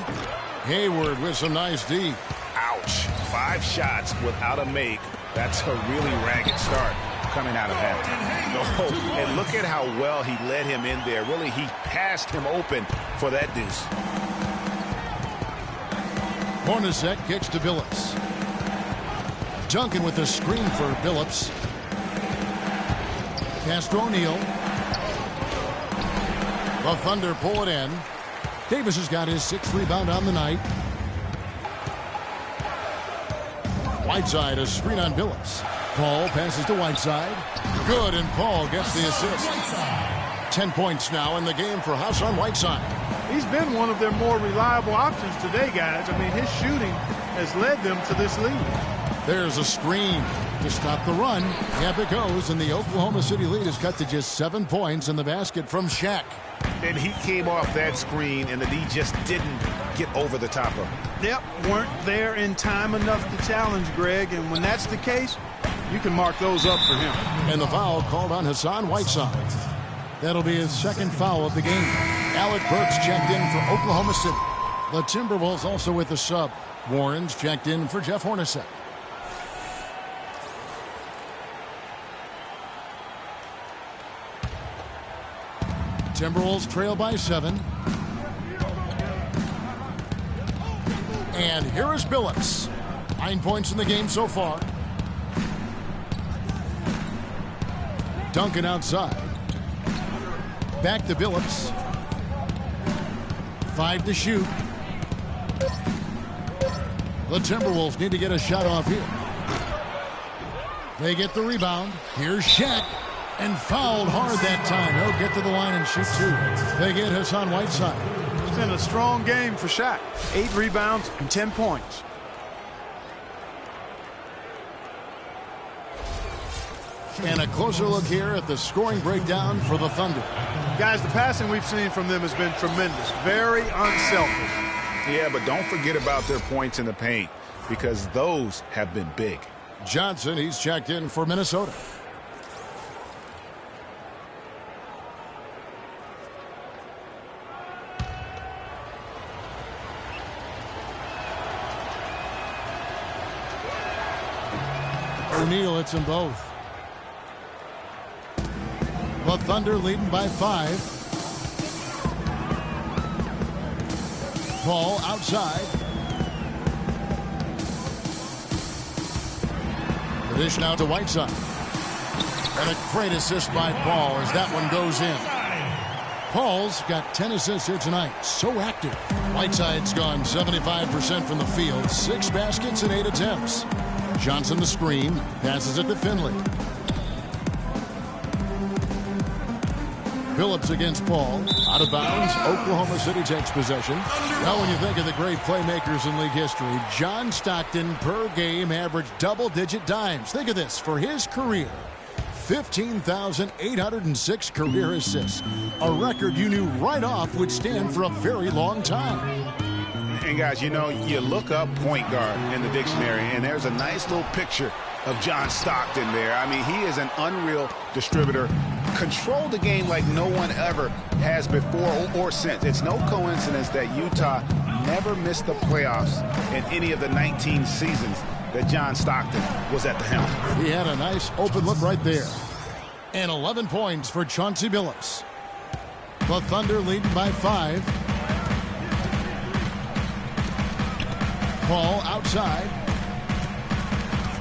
Hayward with some nice D. Ouch. 5 shots without a make. That's a really ragged start coming out of halftime. Oh, and look at how well he led him in there. Really, he passed him open for that deuce. Hornacek kicks to Billups. Duncan with the screen for Billups. Pass to O'Neal. The Thunder pull it in. Davis has got his 6th rebound on the night. Whiteside, a screen on Billups. Paul passes to Whiteside. Good, and Paul gets the assist. 10 points now in the game for Hassan Whiteside. He's been one of their more reliable options today, guys. I mean, his shooting has led them to this lead. There's a screen to stop the run. Yep, it goes, and the Oklahoma City lead is cut to just 7 points in the basket from Shaq. And he came off that screen, and the D just didn't get over the top of him. Yep, weren't there in time enough to challenge Greg, and when that's the case, you can mark those up for him. And the foul called on Hassan Whiteside. That'll be his second foul of the game. Alec Burks checked in for Oklahoma City. The Timberwolves also with the sub. Warren's checked in for Jeff Hornacek. Timberwolves trail by 7. And here is Billups. 9 points in the game so far. Duncan outside. Back to Billups. 5 to shoot. The Timberwolves need to get a shot off here. They get the rebound. Here's Shaq. And fouled hard that time. He'll get to the line and shoot 2. They get Hassan Whiteside. It's been a strong game for Shaq. 8 rebounds and 10 points. And a closer look here at the scoring breakdown for the Thunder. Guys, the passing we've seen from them has been tremendous. Very unselfish. Yeah, but don't forget about their points in the paint, because those have been big. Johnson, he's checked in for Minnesota. O'Neal hits them both. The Thunder leading by 5. Paul outside. The dish now to Whiteside. And a great assist by Paul as that one goes in. Paul's got 10 assists here tonight. So active. Whiteside's gone 75% from the field. 6 baskets and 8 attempts. Johnson the screen. Passes it to Finley. Billups against Paul. Out of bounds. Oklahoma City takes possession. Now when you think of the great playmakers in league history, John Stockton per game averaged double-digit dimes. Think of this. For his career, 15,806 career assists. A record you knew right off would stand for a very long time. And guys, you know, you look up point guard in the dictionary, and there's a nice little picture of John Stockton there. I mean, he is an unreal distributor. Controlled the game like no one ever has before or since. It's no coincidence that Utah never missed the playoffs in any of the 19 seasons that John Stockton was at the helm. He had a nice open look right there. And 11 points for Chauncey Billups. The Thunder leading by 5. Paul outside.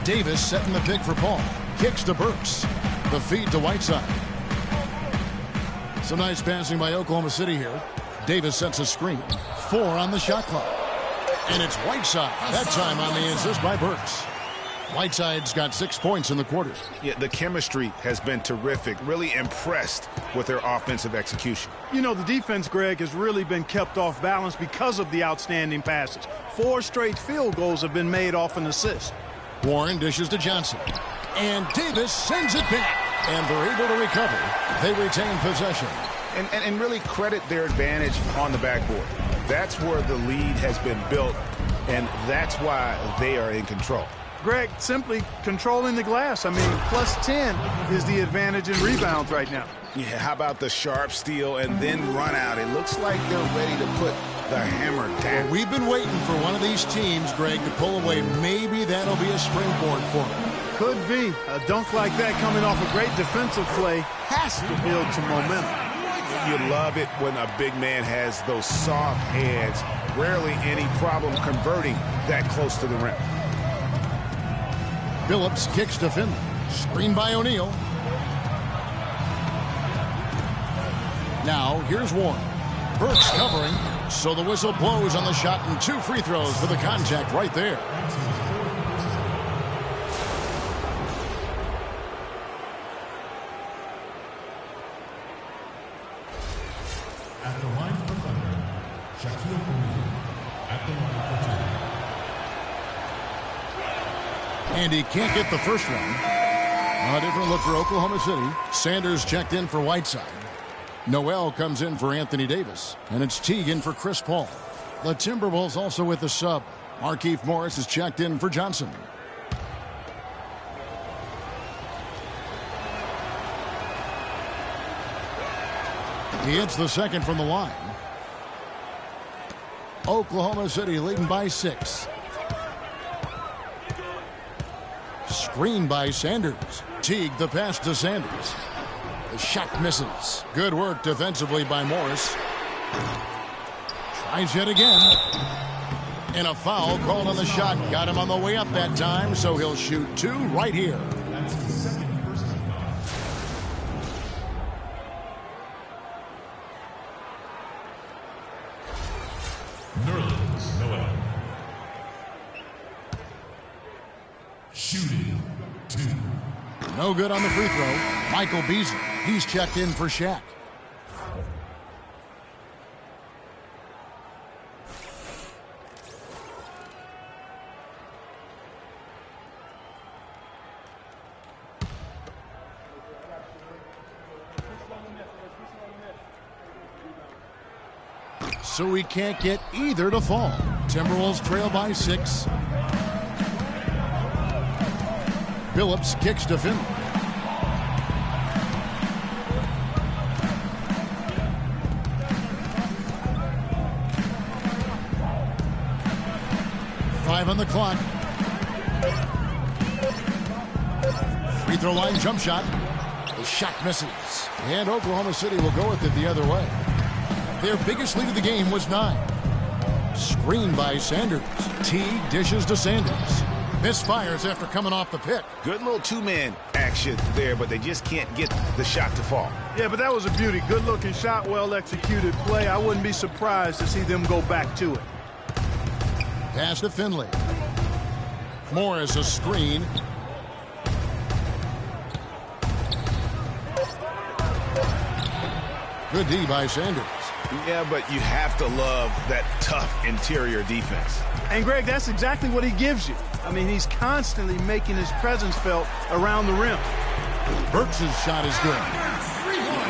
Davis setting the pick for Paul. Kicks to Burks. The feed to Whiteside. Some nice passing by Oklahoma City here. Davis sets a screen. 4 on the shot clock. And it's Whiteside. That time on the assist by Burks. Whiteside's got 6 points in the quarter. Yeah, the chemistry has been terrific. Really impressed with their offensive execution. You know, the defense, Greg, has really been kept off balance because of the outstanding passes. 4 straight field goals have been made off an assist. Warren dishes to Johnson. And Davis sends it back. And they're able to recover. They retain possession. And really credit their advantage on the backboard. That's where the lead has been built, and that's why they are in control. Greg, simply controlling the glass. I mean, plus 10 is the advantage in rebounds right now. Yeah, how about the sharp steal and then run out? It looks like they're ready to put the hammer down. Well, we've been waiting for one of these teams, Greg, to pull away. Maybe that'll be a springboard for them. Could be. A dunk like that coming off a great defensive play has to build some momentum. You love it when a big man has those soft hands. Rarely any problem converting that close to the rim. Billups kicks to Finley. Screen by O'Neal. Now, here's Warren. Burks covering, so the whistle blows on the shot and 2 free throws for the contact right there. At the line for Thunder, Shaquille O'Neal. At the line for And he can't get the first one. A different look for Oklahoma City. Sanders checked in for Whiteside. Noel comes in for Anthony Davis. And it's Teague for Chris Paul. The Timberwolves also with the sub. Markieff Morris is checked in for Johnson. He hits the second from the line. Oklahoma City leading by 6. Screen by Sanders. Teague the pass to Sanders. The shot misses. Good work defensively by Morris. Tries yet again. And a foul called on the shot. Got him on the way up that time, so he'll shoot 2 right here. That's the second personal foul. Nerlens Noel. Shooting 2. No good on the free throw. Michael Beasley. He's checked in for Shaq. So he can't get either to fall. Timberwolves trail by 6. Phillips kicks to Finley. Five on the clock. Free throw line jump shot. The shot misses. And Oklahoma City will go with it the other way. Their biggest lead of the game was 9. Screen by Sanders. Teague dishes to Sanders. Misfires after coming off the pick. Good little two-man action there, but they just can't get the shot to fall. Yeah, but that was a beauty. Good-looking shot, well-executed play. I wouldn't be surprised to see them go back to it. Pass to Finley. Morris a screen. Good D by Sanders. Yeah, but you have to love that tough interior defense. And, Greg, that's exactly what he gives you. I mean, he's constantly making his presence felt around the rim. Burks' shot is good.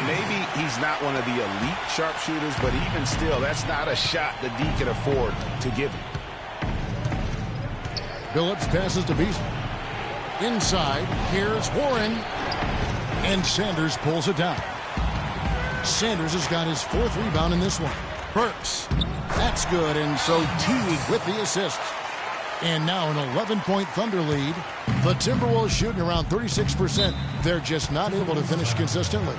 Maybe he's not one of the elite sharpshooters, but even still, that's not a shot the D can afford to give him. Phillips passes to Beasley. Inside, here's Warren. And Sanders pulls it down. Sanders has got his 4th rebound in this one. Burks. That's good, and so Teague with the assist. And now an 11-point Thunder lead. The Timberwolves shooting around 36%. They're just not able to finish consistently.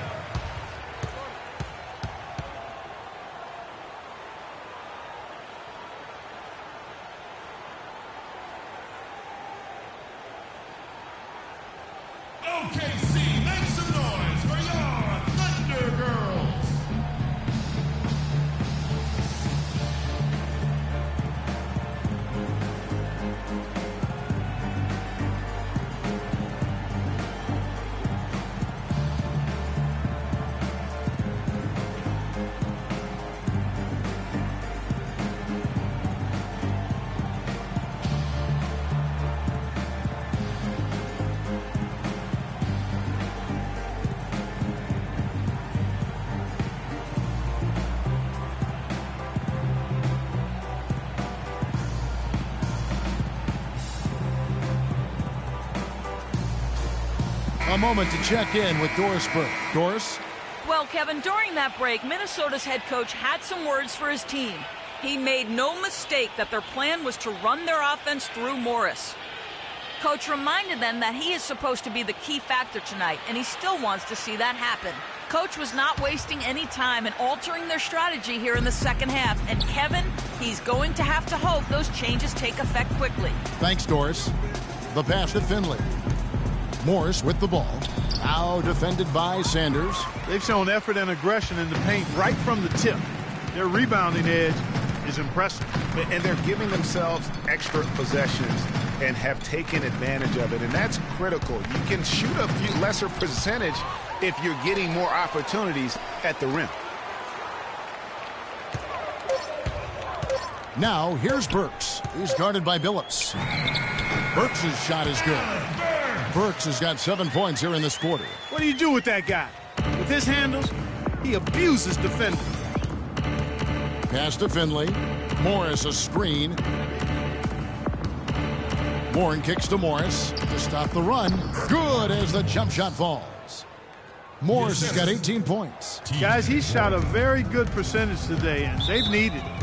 OKC, make some noise for your Thunder Girls. A moment to check in with Doris Burke. Doris? Well, Kevin, during that break, Minnesota's head coach had some words for his team. He made no mistake that their plan was to run their offense through Morris. Coach reminded them that he is supposed to be the key factor tonight, and he still wants to see that happen. Coach was not wasting any time in altering their strategy here in the second half. And Kevin, he's going to have to hope those changes take effect quickly. Thanks, Doris. The pass to Finley. Morris with the ball. Now defended by Sanders. They've shown effort and aggression in the paint right from the tip. Their rebounding edge is impressive. And they're giving themselves extra possessions and have taken advantage of it, and that's critical. You can shoot a few lesser percentage if you're getting more opportunities at the rim. Now here's Burks. He's guarded by Billups. Burks' shot is good. Burks has got 7 points here in this quarter. What do you do with that guy? With his handles, he abuses defenders. Pass to Finley. Morris a screen. Warren kicks to Morris to stop the run. Good as the jump shot falls. Morris has got 18 points. Guys, he shot a very good percentage today, and they've needed it.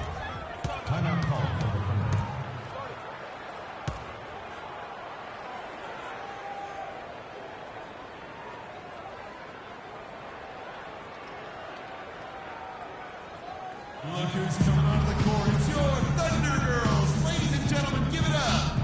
Look who's coming onto the court. It's your Thunder Girls. Ladies and gentlemen, give it up.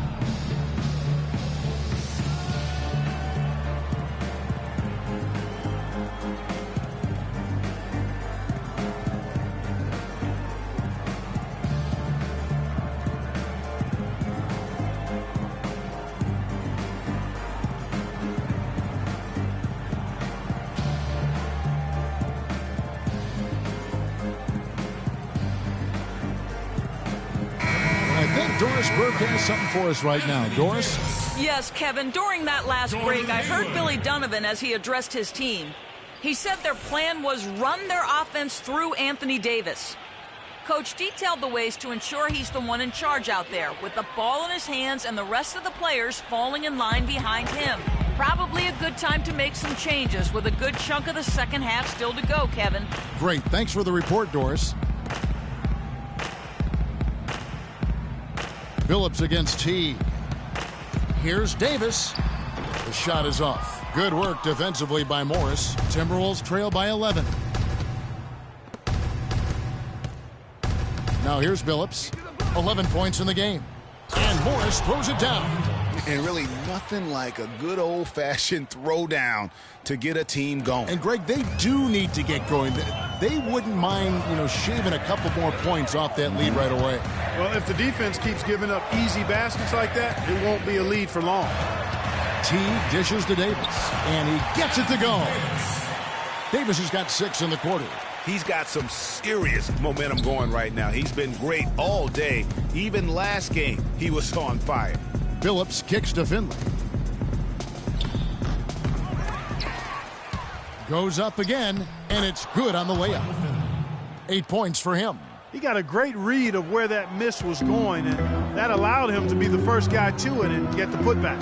Doris Burke has something for us right now. Doris? Yes, Kevin, during that last break, I heard Billy Donovan as he addressed his team. He said their plan was run their offense through Anthony Davis. Coach detailed the ways to ensure he's the one in charge out there, with the ball in his hands and the rest of the players falling in line behind him. Probably a good time to make some changes with a good chunk of the second half still to go, Kevin. Great. Thanks for the report, Doris. Billups against Teague. Here's Davis. The shot is off. Good work defensively by Morris. Timberwolves trail by 11. Now here's Billups. 11 points in the game. And Morris throws it down. And really nothing like a good old-fashioned throwdown to get a team going. And, Greg, they do need to get going. They wouldn't mind, shaving a couple more points off that lead right away. Well, if the defense keeps giving up easy baskets like that, it won't be a lead for long. Teague dishes to Davis, and he gets it to go. Davis has got 6 in the quarter. He's got some serious momentum going right now. He's been great all day. Even last game, he was on fire. Billups kicks to Finley. Goes up again, and it's good on the layup. 8 points for him. He got a great read of where that miss was going, and that allowed him to be the first guy to it and get the putback.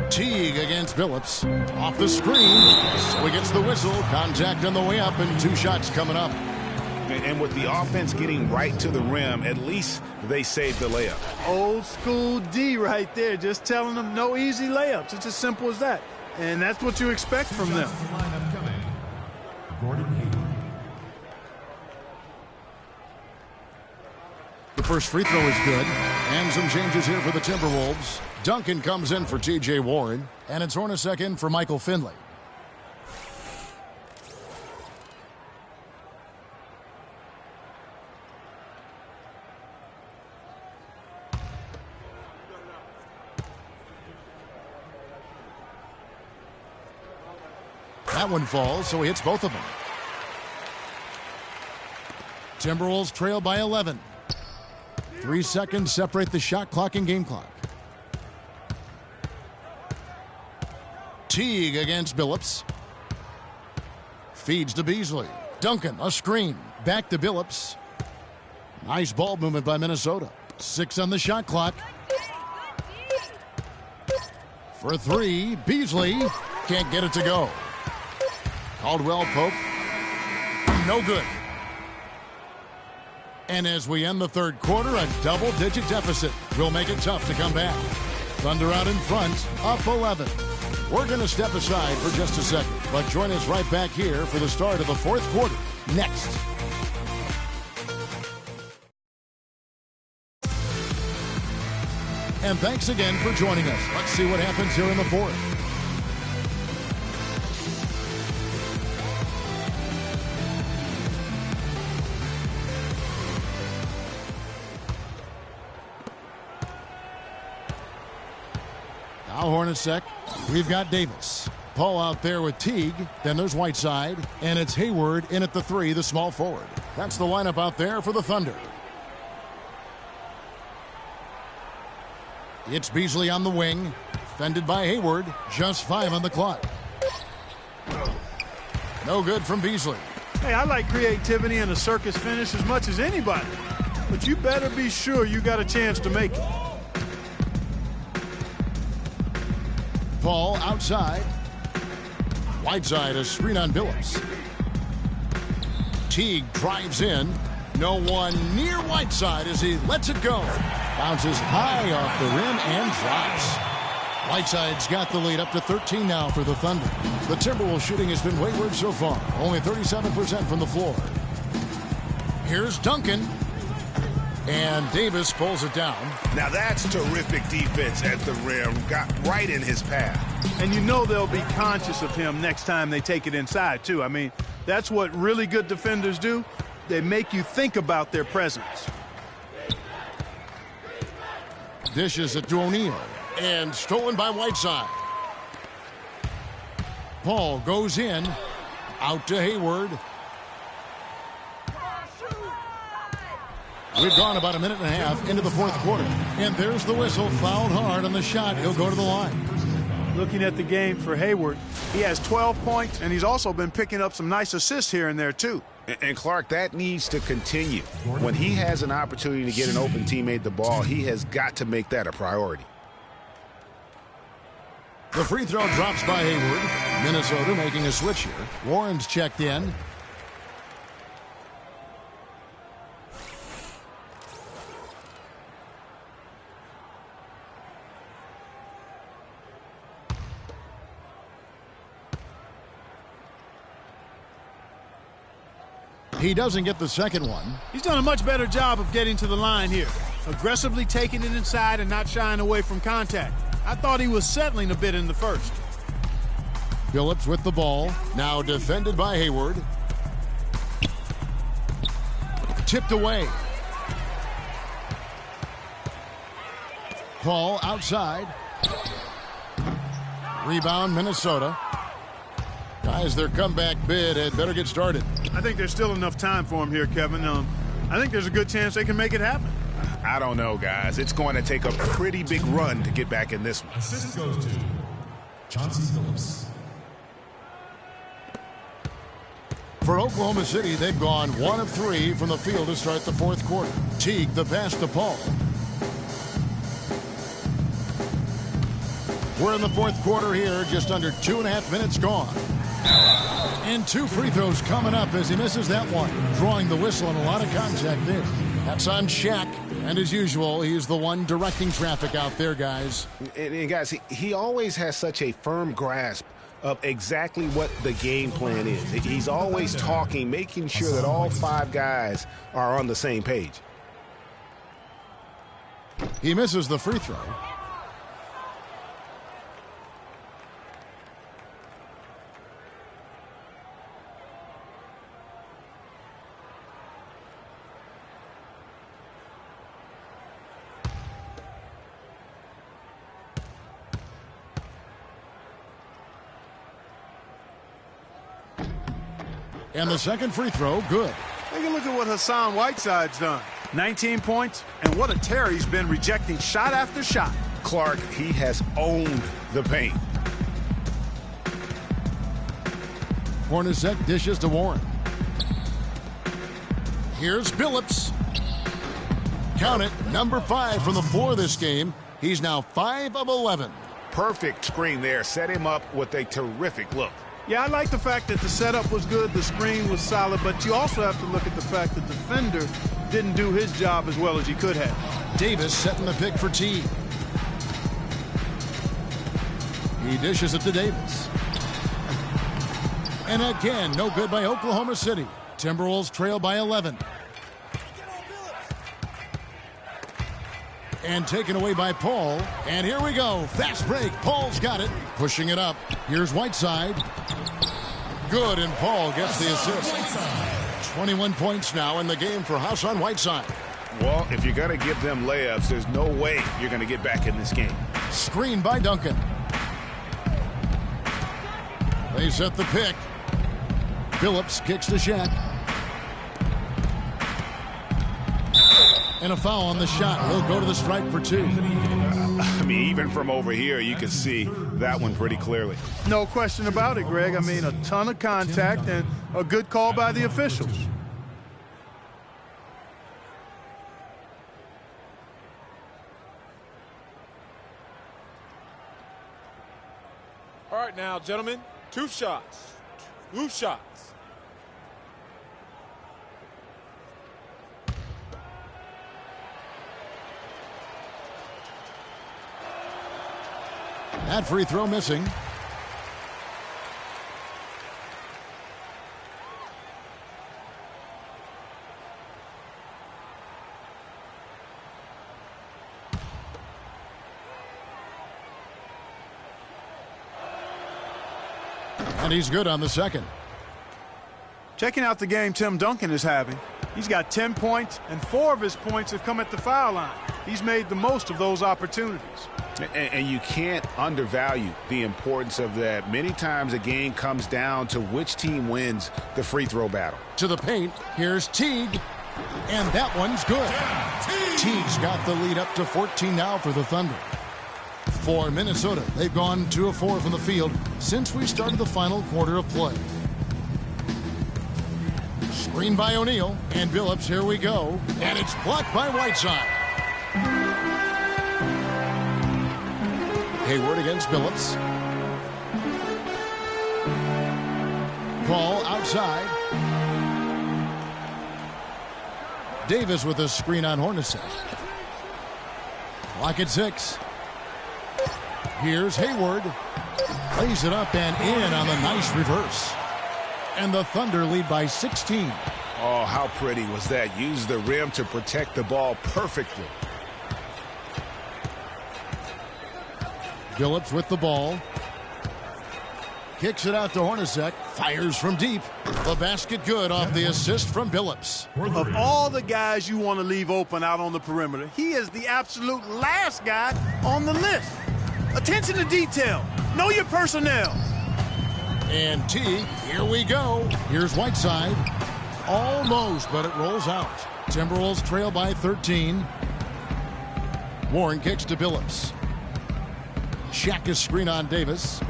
Teague against Billups. Off the screen, so he gets the whistle. Contact on the way up, and 2 shots coming up. And with the offense getting right to the rim, at least they saved the layup. Old school D right there, just telling them no easy layups. It's as simple as that. And that's what you expect from them. The first free throw is good. And some changes here for the Timberwolves. Duncan comes in for T.J. Warren. And it's Hornacek in for Michael Finley. That one falls, so he hits both of them. Timberwolves trail by 11. 3 seconds separate the shot clock and game clock. Teague against Billups. Feeds to Beasley. Duncan, a screen. Back to Billups. Nice ball movement by Minnesota. 6 on the shot clock. For 3, Beasley can't get it to go. Caldwell Pope, no good. And as we end the third quarter, a double-digit deficit will make it tough to come back. Thunder out in front, up 11. We're going to step aside for just a second, but join us right back here for the start of the fourth quarter next. And thanks again for joining us. Let's see what happens here in the fourth. Now Hornacek. We've got Davis. Paul out there with Teague. Then there's Whiteside. And it's Hayward in at the 3, the small forward. That's the lineup out there for the Thunder. It's Beasley on the wing. Defended by Hayward. Just 5 on the clock. No good from Beasley. Hey, I like creativity and a circus finish as much as anybody. But you better be sure you got a chance to make it. Paul outside. Whiteside a screen on Billups. Teague drives in. No one near Whiteside as he lets it go. Bounces high off the rim and drops. Whiteside's got the lead up to 13 now for the Thunder. The Timberwolves shooting has been wayward so far. Only 37% from the floor. Here's Duncan. And Davis pulls it down. Now that's terrific defense at the rim. Got right in his path. And you know they'll be conscious of him next time they take it inside, too. I mean, that's what really good defenders do. They make you think about their presence. Dishes it to O'Neal. And stolen by Whiteside. Paul goes in. Out to Hayward. We've gone about a minute and a half into the fourth quarter. And there's the whistle. Fouled hard on the shot. He'll go to the line. Looking at the game for Hayward, he has 12 points, and he's also been picking up some nice assists here and there, too. And Clark, that needs to continue. When he has an opportunity to get an open teammate the ball, he has got to make that a priority. The free throw drops by Hayward. Minnesota making a switch here. Warren's checked in. He doesn't get the second one. He's done a much better job of getting to the line here. Aggressively taking it inside and not shying away from contact. I thought he was settling a bit in the first. Billups with the ball. Now defended by Hayward. Tipped away. Paul outside. Rebound Minnesota. Guys, their comeback bid had better get started. I think there's still enough time for him here, Kevin. I think there's a good chance they can make it happen. I don't know, guys. It's going to take a pretty big run to get back in this one. Assist goes to Chauncey Billups. For Oklahoma City, they've gone 1 of 3 from the field to start the fourth quarter. Teague the pass to Paul. We're in the fourth quarter here, just under 2.5 minutes gone. And 2 free throws coming up as he misses that one. Drawing the whistle and a lot of contact there. That's on Shaq. And as usual, he's the one directing traffic out there, guys. And guys, he always has such a firm grasp of exactly what the game plan is. He's always talking, making sure that all 5 guys are on the same page. He misses the free throw. And the second free throw, good. Take a look at what Hassan Whiteside's done. 19 points, and what a tear he's been rejecting shot after shot. Clark, he has owned the paint. Hornacek dishes to Warren. Here's Billups. Count it, number 5 from the floor this game. He's now 5 of 11. Perfect screen there. Set him up with a terrific look. Yeah, I like the fact that the setup was good, the screen was solid, but you also have to look at the fact that the defender didn't do his job as well as he could have. Davis setting the pick for Teague. He dishes it to Davis. And again, no good by Oklahoma City. Timberwolves trail by 11. And taken away by Paul. And here we go. Fast break. Paul's got it. Pushing it up. Here's Whiteside. Good, and Paul gets the assist. 21 points now in the game for Hassan Whiteside. Well, if you're going to give them layups, there's no way you're going to get back in this game. Screen by Duncan. They set the pick. Billups kicks to Shaq. And a foul on the shot. He'll go to the stripe for 2. I mean, even from over here, you can see that one pretty clearly. No question about it, Greg. I mean, a ton of contact and a good call by the officials. All right, now, gentlemen, 2 shots. 2 shots. That free throw missing. And he's good on the second. Checking out the game Tim Duncan is having. He's got 10 points, and 4 of his points have come at the foul line. He's made the most of those opportunities. And you can't undervalue the importance of that. Many times a game comes down to which team wins the free throw battle. To the paint, here's Teague, and that one's good. Teague's got the lead up to 14 now for the Thunder. For Minnesota, they've gone 2 of 4 from the field since we started the final quarter of play. Screen by O'Neal, and Billups, here we go, and it's blocked by Whiteside. Hayward against Billups. Paul outside. Davis with a screen on Hornacek. Clock at 6. Here's Hayward. Lays it up and in on the nice reverse. And the Thunder lead by 16. Oh, how pretty was that? Used the rim to protect the ball perfectly. Billups with the ball. Kicks it out to Hornacek. Fires from deep. The basket good off the assist from Billups. Of all the guys you want to leave open out on the perimeter, he is the absolute last guy on the list. Attention to detail. Know your personnel. And Teague, here we go. Here's Whiteside. Almost, but it rolls out. Timberwolves trail by 13. Warren kicks to Billups. Shaq is screen on Davis.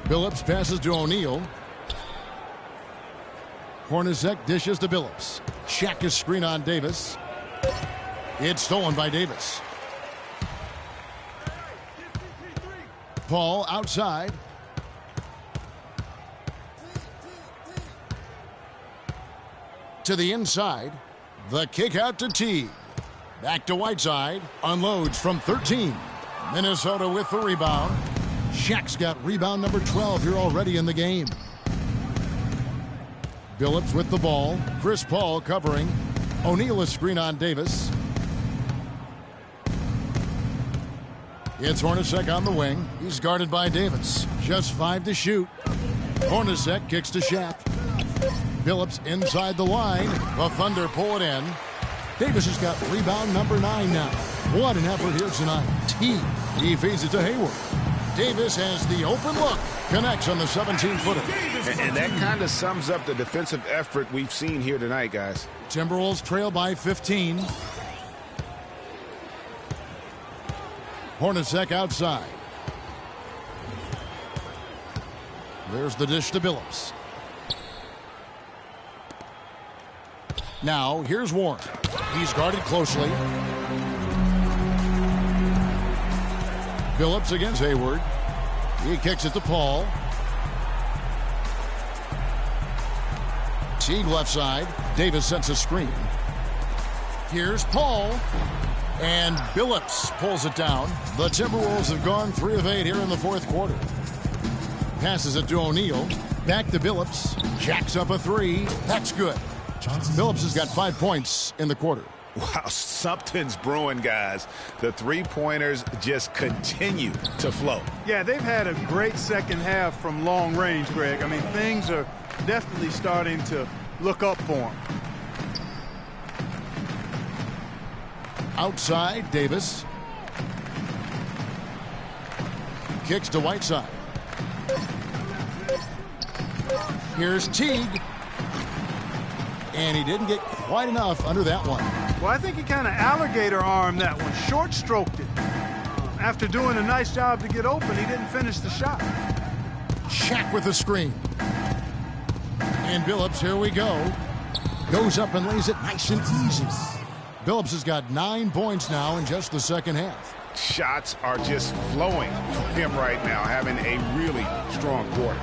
Billups passes to O'Neal. Hornacek dishes to Billups. Shaq is screen on Davis. It's stolen by Davis. Paul outside. To the inside. The kick out to Teague. Back to Whiteside. Unloads from 13. Minnesota with the rebound. Shaq's got rebound number 12 here already in the game. Billups with the ball. Chris Paul covering. O'Neal is screen on Davis. It's Hornacek on the wing. He's guarded by Davis. Just 5 to shoot. Hornacek kicks to Shaq. Billups inside the line. The Thunder pull it in. Davis has got rebound number 9 now. What an effort here tonight. He feeds it to Hayward. Davis has the open look. Connects on the 17-footer. And that kind of sums up the defensive effort we've seen here tonight, guys. Timberwolves trail by 15. Hornacek outside. There's the dish to Billups. Now, here's Warren. He's guarded closely. Billups against Hayward. He kicks it to Paul. Teague left side. Davis sets a screen. Here's Paul. And Billups pulls it down. The Timberwolves have gone 3 of 8 here in the fourth quarter. Passes it to O'Neal. Back to Billups. Jacks up a 3. That's good. Billups has got 5 points in the quarter. Wow, something's brewing, guys. The three-pointers just continue to flow. Yeah, they've had a great second half from long range, Greg. I mean, things are definitely starting to look up for them. Outside, Davis. Kicks to Whiteside. Here's Teague. And he didn't get quite enough under that one. Well, I think he kind of alligator armed that one, short stroked it. After doing a nice job to get open, he didn't finish the shot. Shaq with the screen. And Billups, here we go. Goes up and lays it nice and easy. Billups has got 9 points now in just the second half. Shots are just flowing for him right now, having a really strong quarter.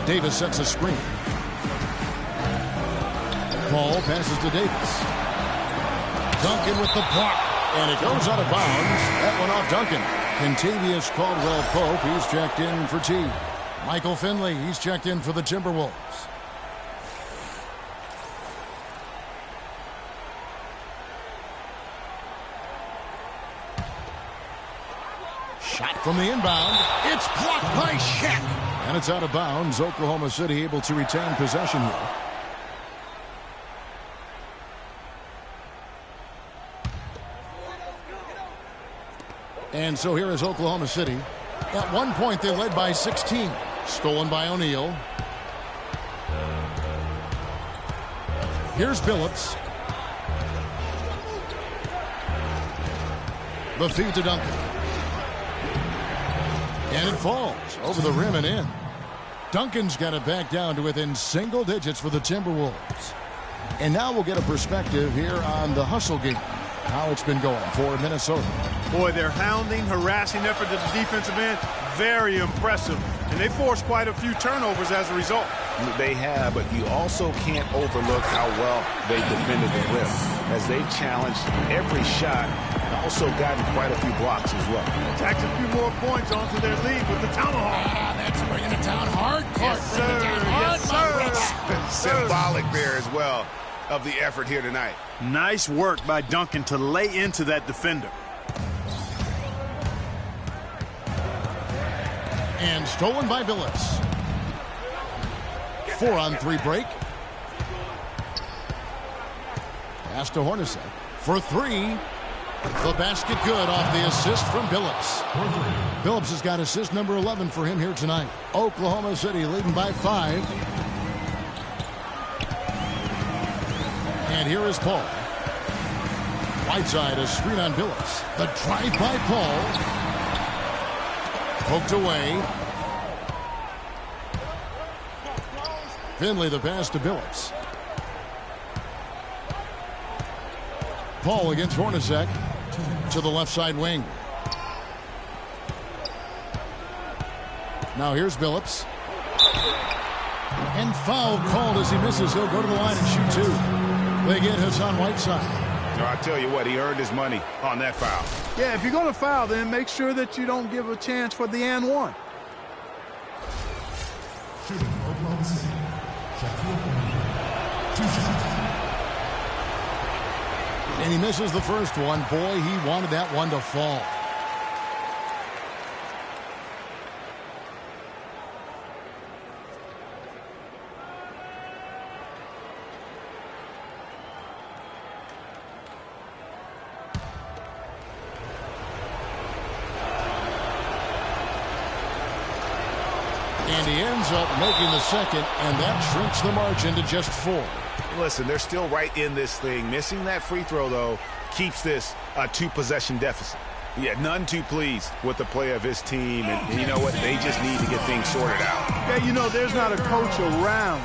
Davis sets a screen. Paul passes to Davis. Duncan with the block. And it goes out of bounds. That one off Duncan. Kentavious Caldwell-Pope, he's checked in for T. Michael Finley, he's checked in for the Timberwolves. Shot from the inbound. It's blocked by Shaq. And it's out of bounds. Oklahoma City able to retain possession here. And so here is Oklahoma City. At one point, they led by 16. Stolen by O'Neal. Here's Billups. The feed to Duncan. And it falls over the rim and in. Duncan's got it back down to within single digits for the Timberwolves. And now we'll get a perspective here on the hustle game. How it's been going for Minnesota. Boy, their hounding, harassing effort at the defensive end, very impressive. And they forced quite a few turnovers as a result. They have, but you also can't overlook how well they defended the rim, as they've challenged every shot and also gotten quite a few blocks as well. Tacked a few more points onto their lead with the tomahawk. That's bringing it down hard. Yes, sir. Yes, sir. Symbolic there as well of the effort here tonight. Nice work by Duncan to lay into that defender. And stolen by Billups. 4-on-3 break. Pass to Hornacek for 3. The basket good off the assist from Billups. Billups has got assist number 11 for him here tonight. Oklahoma City leading by 5. And here is Paul. Whiteside, a screen on Billups. The drive by Paul. Poked away. Finley, the pass to Billups. Paul against Hornacek to the left side wing. Now here's Billups. And foul called as he misses. He'll go to the line and shoot 2. They get Hassan Whiteside. I tell you what, he earned his money on that foul. Yeah, if you're going to foul, then make sure that you don't give a chance for the and one. Shooting Oklahoma City. Shaquille O'Neal. 2 shots. And he misses the first one. Boy, he wanted that one to fall. And he ends up making the second, and that shrinks the margin to just 4. Listen, they're still right in this thing. Missing that free throw, though, keeps this a 2-possession deficit. Yeah, none too pleased with the play of his team, and you know what? They just need to get things sorted out. Yeah, you know, there's not a coach around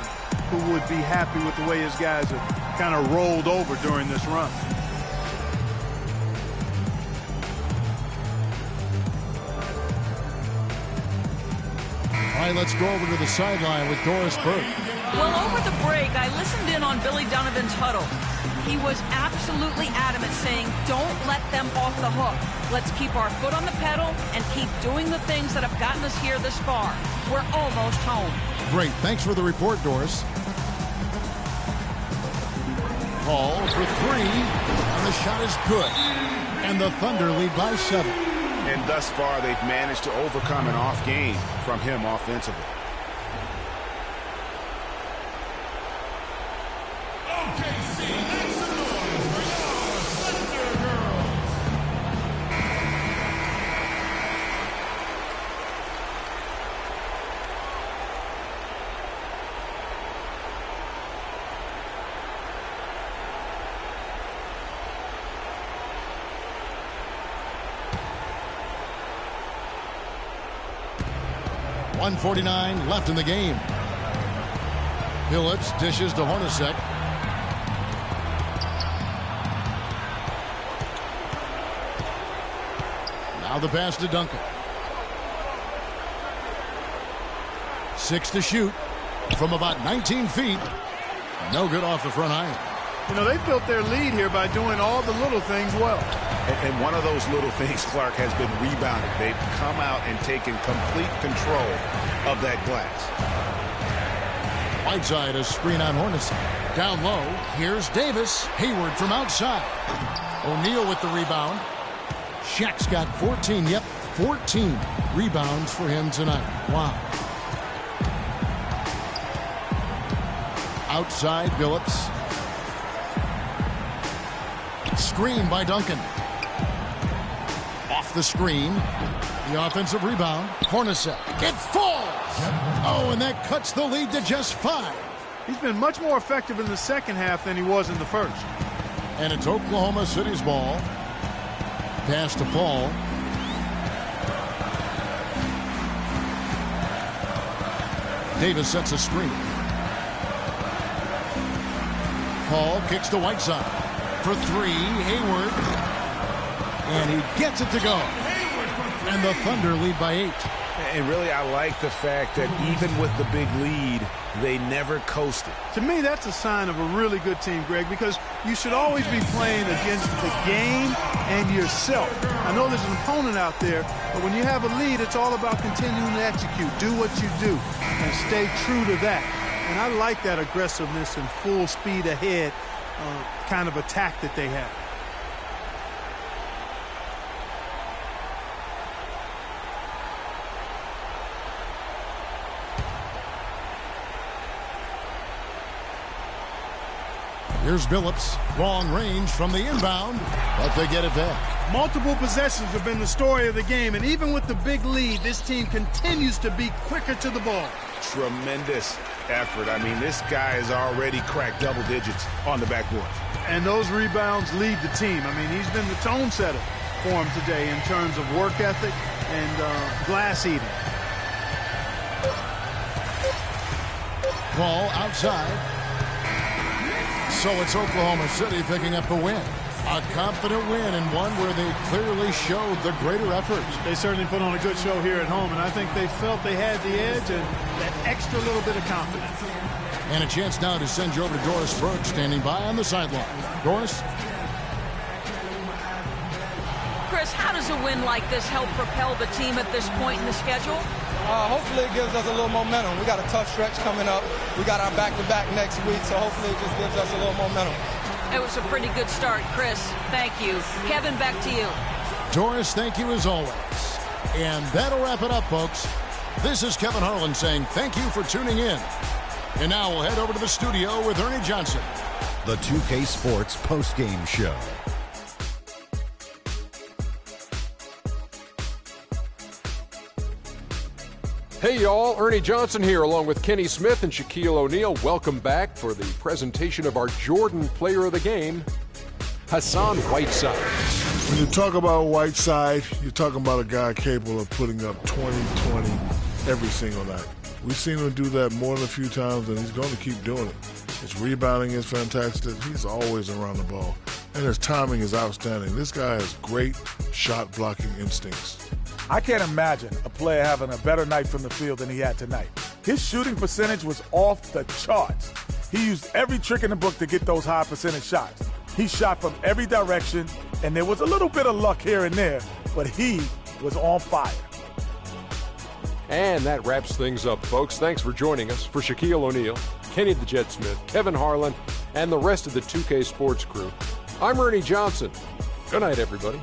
who would be happy with the way his guys have kind of rolled over during this run. All right, let's go over to the sideline with Doris Burke. Well, over the break, I listened in on Billy Donovan's huddle. He was absolutely adamant, saying, don't let them off the hook. Let's keep our foot on the pedal and keep doing the things that have gotten us here this far. We're almost home. Great. Thanks for the report, Doris. Paul for 3. And the shot is good. And the Thunder lead by 7. And thus far, they've managed to overcome an off game from him offensively. 1:49 left in the game. Phillips dishes to Hornacek. Now the pass to Duncan. 6 to shoot from about 19 feet. No good off the front iron. You know, they built their lead here by doing all the little things well. And one of those little things, Clark, has been rebounding. They've come out and taken complete control of that glass. Whiteside a screen on Hornacek. Down low, here's Davis. Hayward from outside. O'Neal with the rebound. Shaq's got 14. Yep, 14 rebounds for him tonight. Wow. Outside, Phillips. Screen by Duncan. Off the screen. The offensive rebound. Hornacek. It falls! Oh, and that cuts the lead to just 5. He's been much more effective in the second half than he was in the first. And it's Oklahoma City's ball. Pass to Paul. Davis sets a screen. Paul kicks to Whiteside. For 3, Hayward. And he gets it to go. And the Thunder lead by 8. And really, I like the fact that even with the big lead, they never coasted. To me, that's a sign of a really good team, Greg, because you should always be playing against the game and yourself. I know there's an opponent out there, but when you have a lead, it's all about continuing to execute. Do what you do and stay true to that. And I like that aggressiveness and full speed ahead kind of attack that they have. Here's Phillips. Long range from the inbound, but they get it back. Multiple possessions have been the story of the game, and even with the big lead, this team continues to be quicker to the ball. Tremendous effort. I mean, this guy has already cracked double digits on the backboard. And those rebounds lead the team. I mean, he's been the tone setter for him today in terms of work ethic and glass eating. Ball outside. So it's Oklahoma City picking up the win. A confident win and one where they clearly showed the greater effort. They certainly put on a good show here at home, and I think they felt they had the edge and that extra little bit of confidence. And a chance now to send you over to Doris Burke, standing by on the sideline. Doris? Chris, how does a win like this help propel the team at this point in the schedule? Hopefully it gives us a little momentum. We got a tough stretch coming up. We got our back-to-back next week, so hopefully it just gives us a little momentum. It was a pretty good start, Chris. Thank you. Kevin, back to you. Doris, thank you as always. And that'll wrap it up, folks. This is Kevin Harlan saying thank you for tuning in. And now we'll head over to the studio with Ernie Johnson. The 2K Sports postgame show. Hey y'all, Ernie Johnson here along with Kenny Smith and Shaquille O'Neal. Welcome back for the presentation of our Jordan Player of the Game, Hassan Whiteside. When you talk about Whiteside, you're talking about a guy capable of putting up 20-20 every single night. We've seen him do that more than a few times, and he's going to keep doing it. His rebounding is fantastic. He's always around the ball. And his timing is outstanding. This guy has great shot blocking instincts. I can't imagine a player having a better night from the field than he had tonight. His shooting percentage was off the charts. He used every trick in the book to get those high percentage shots. He shot from every direction, and there was a little bit of luck here and there, but he was on fire. And that wraps things up, folks. Thanks for joining us. For Shaquille O'Neal, Kenny the Jet Smith, Kevin Harlan, and the rest of the 2K Sports crew, I'm Ernie Johnson. Good night, everybody.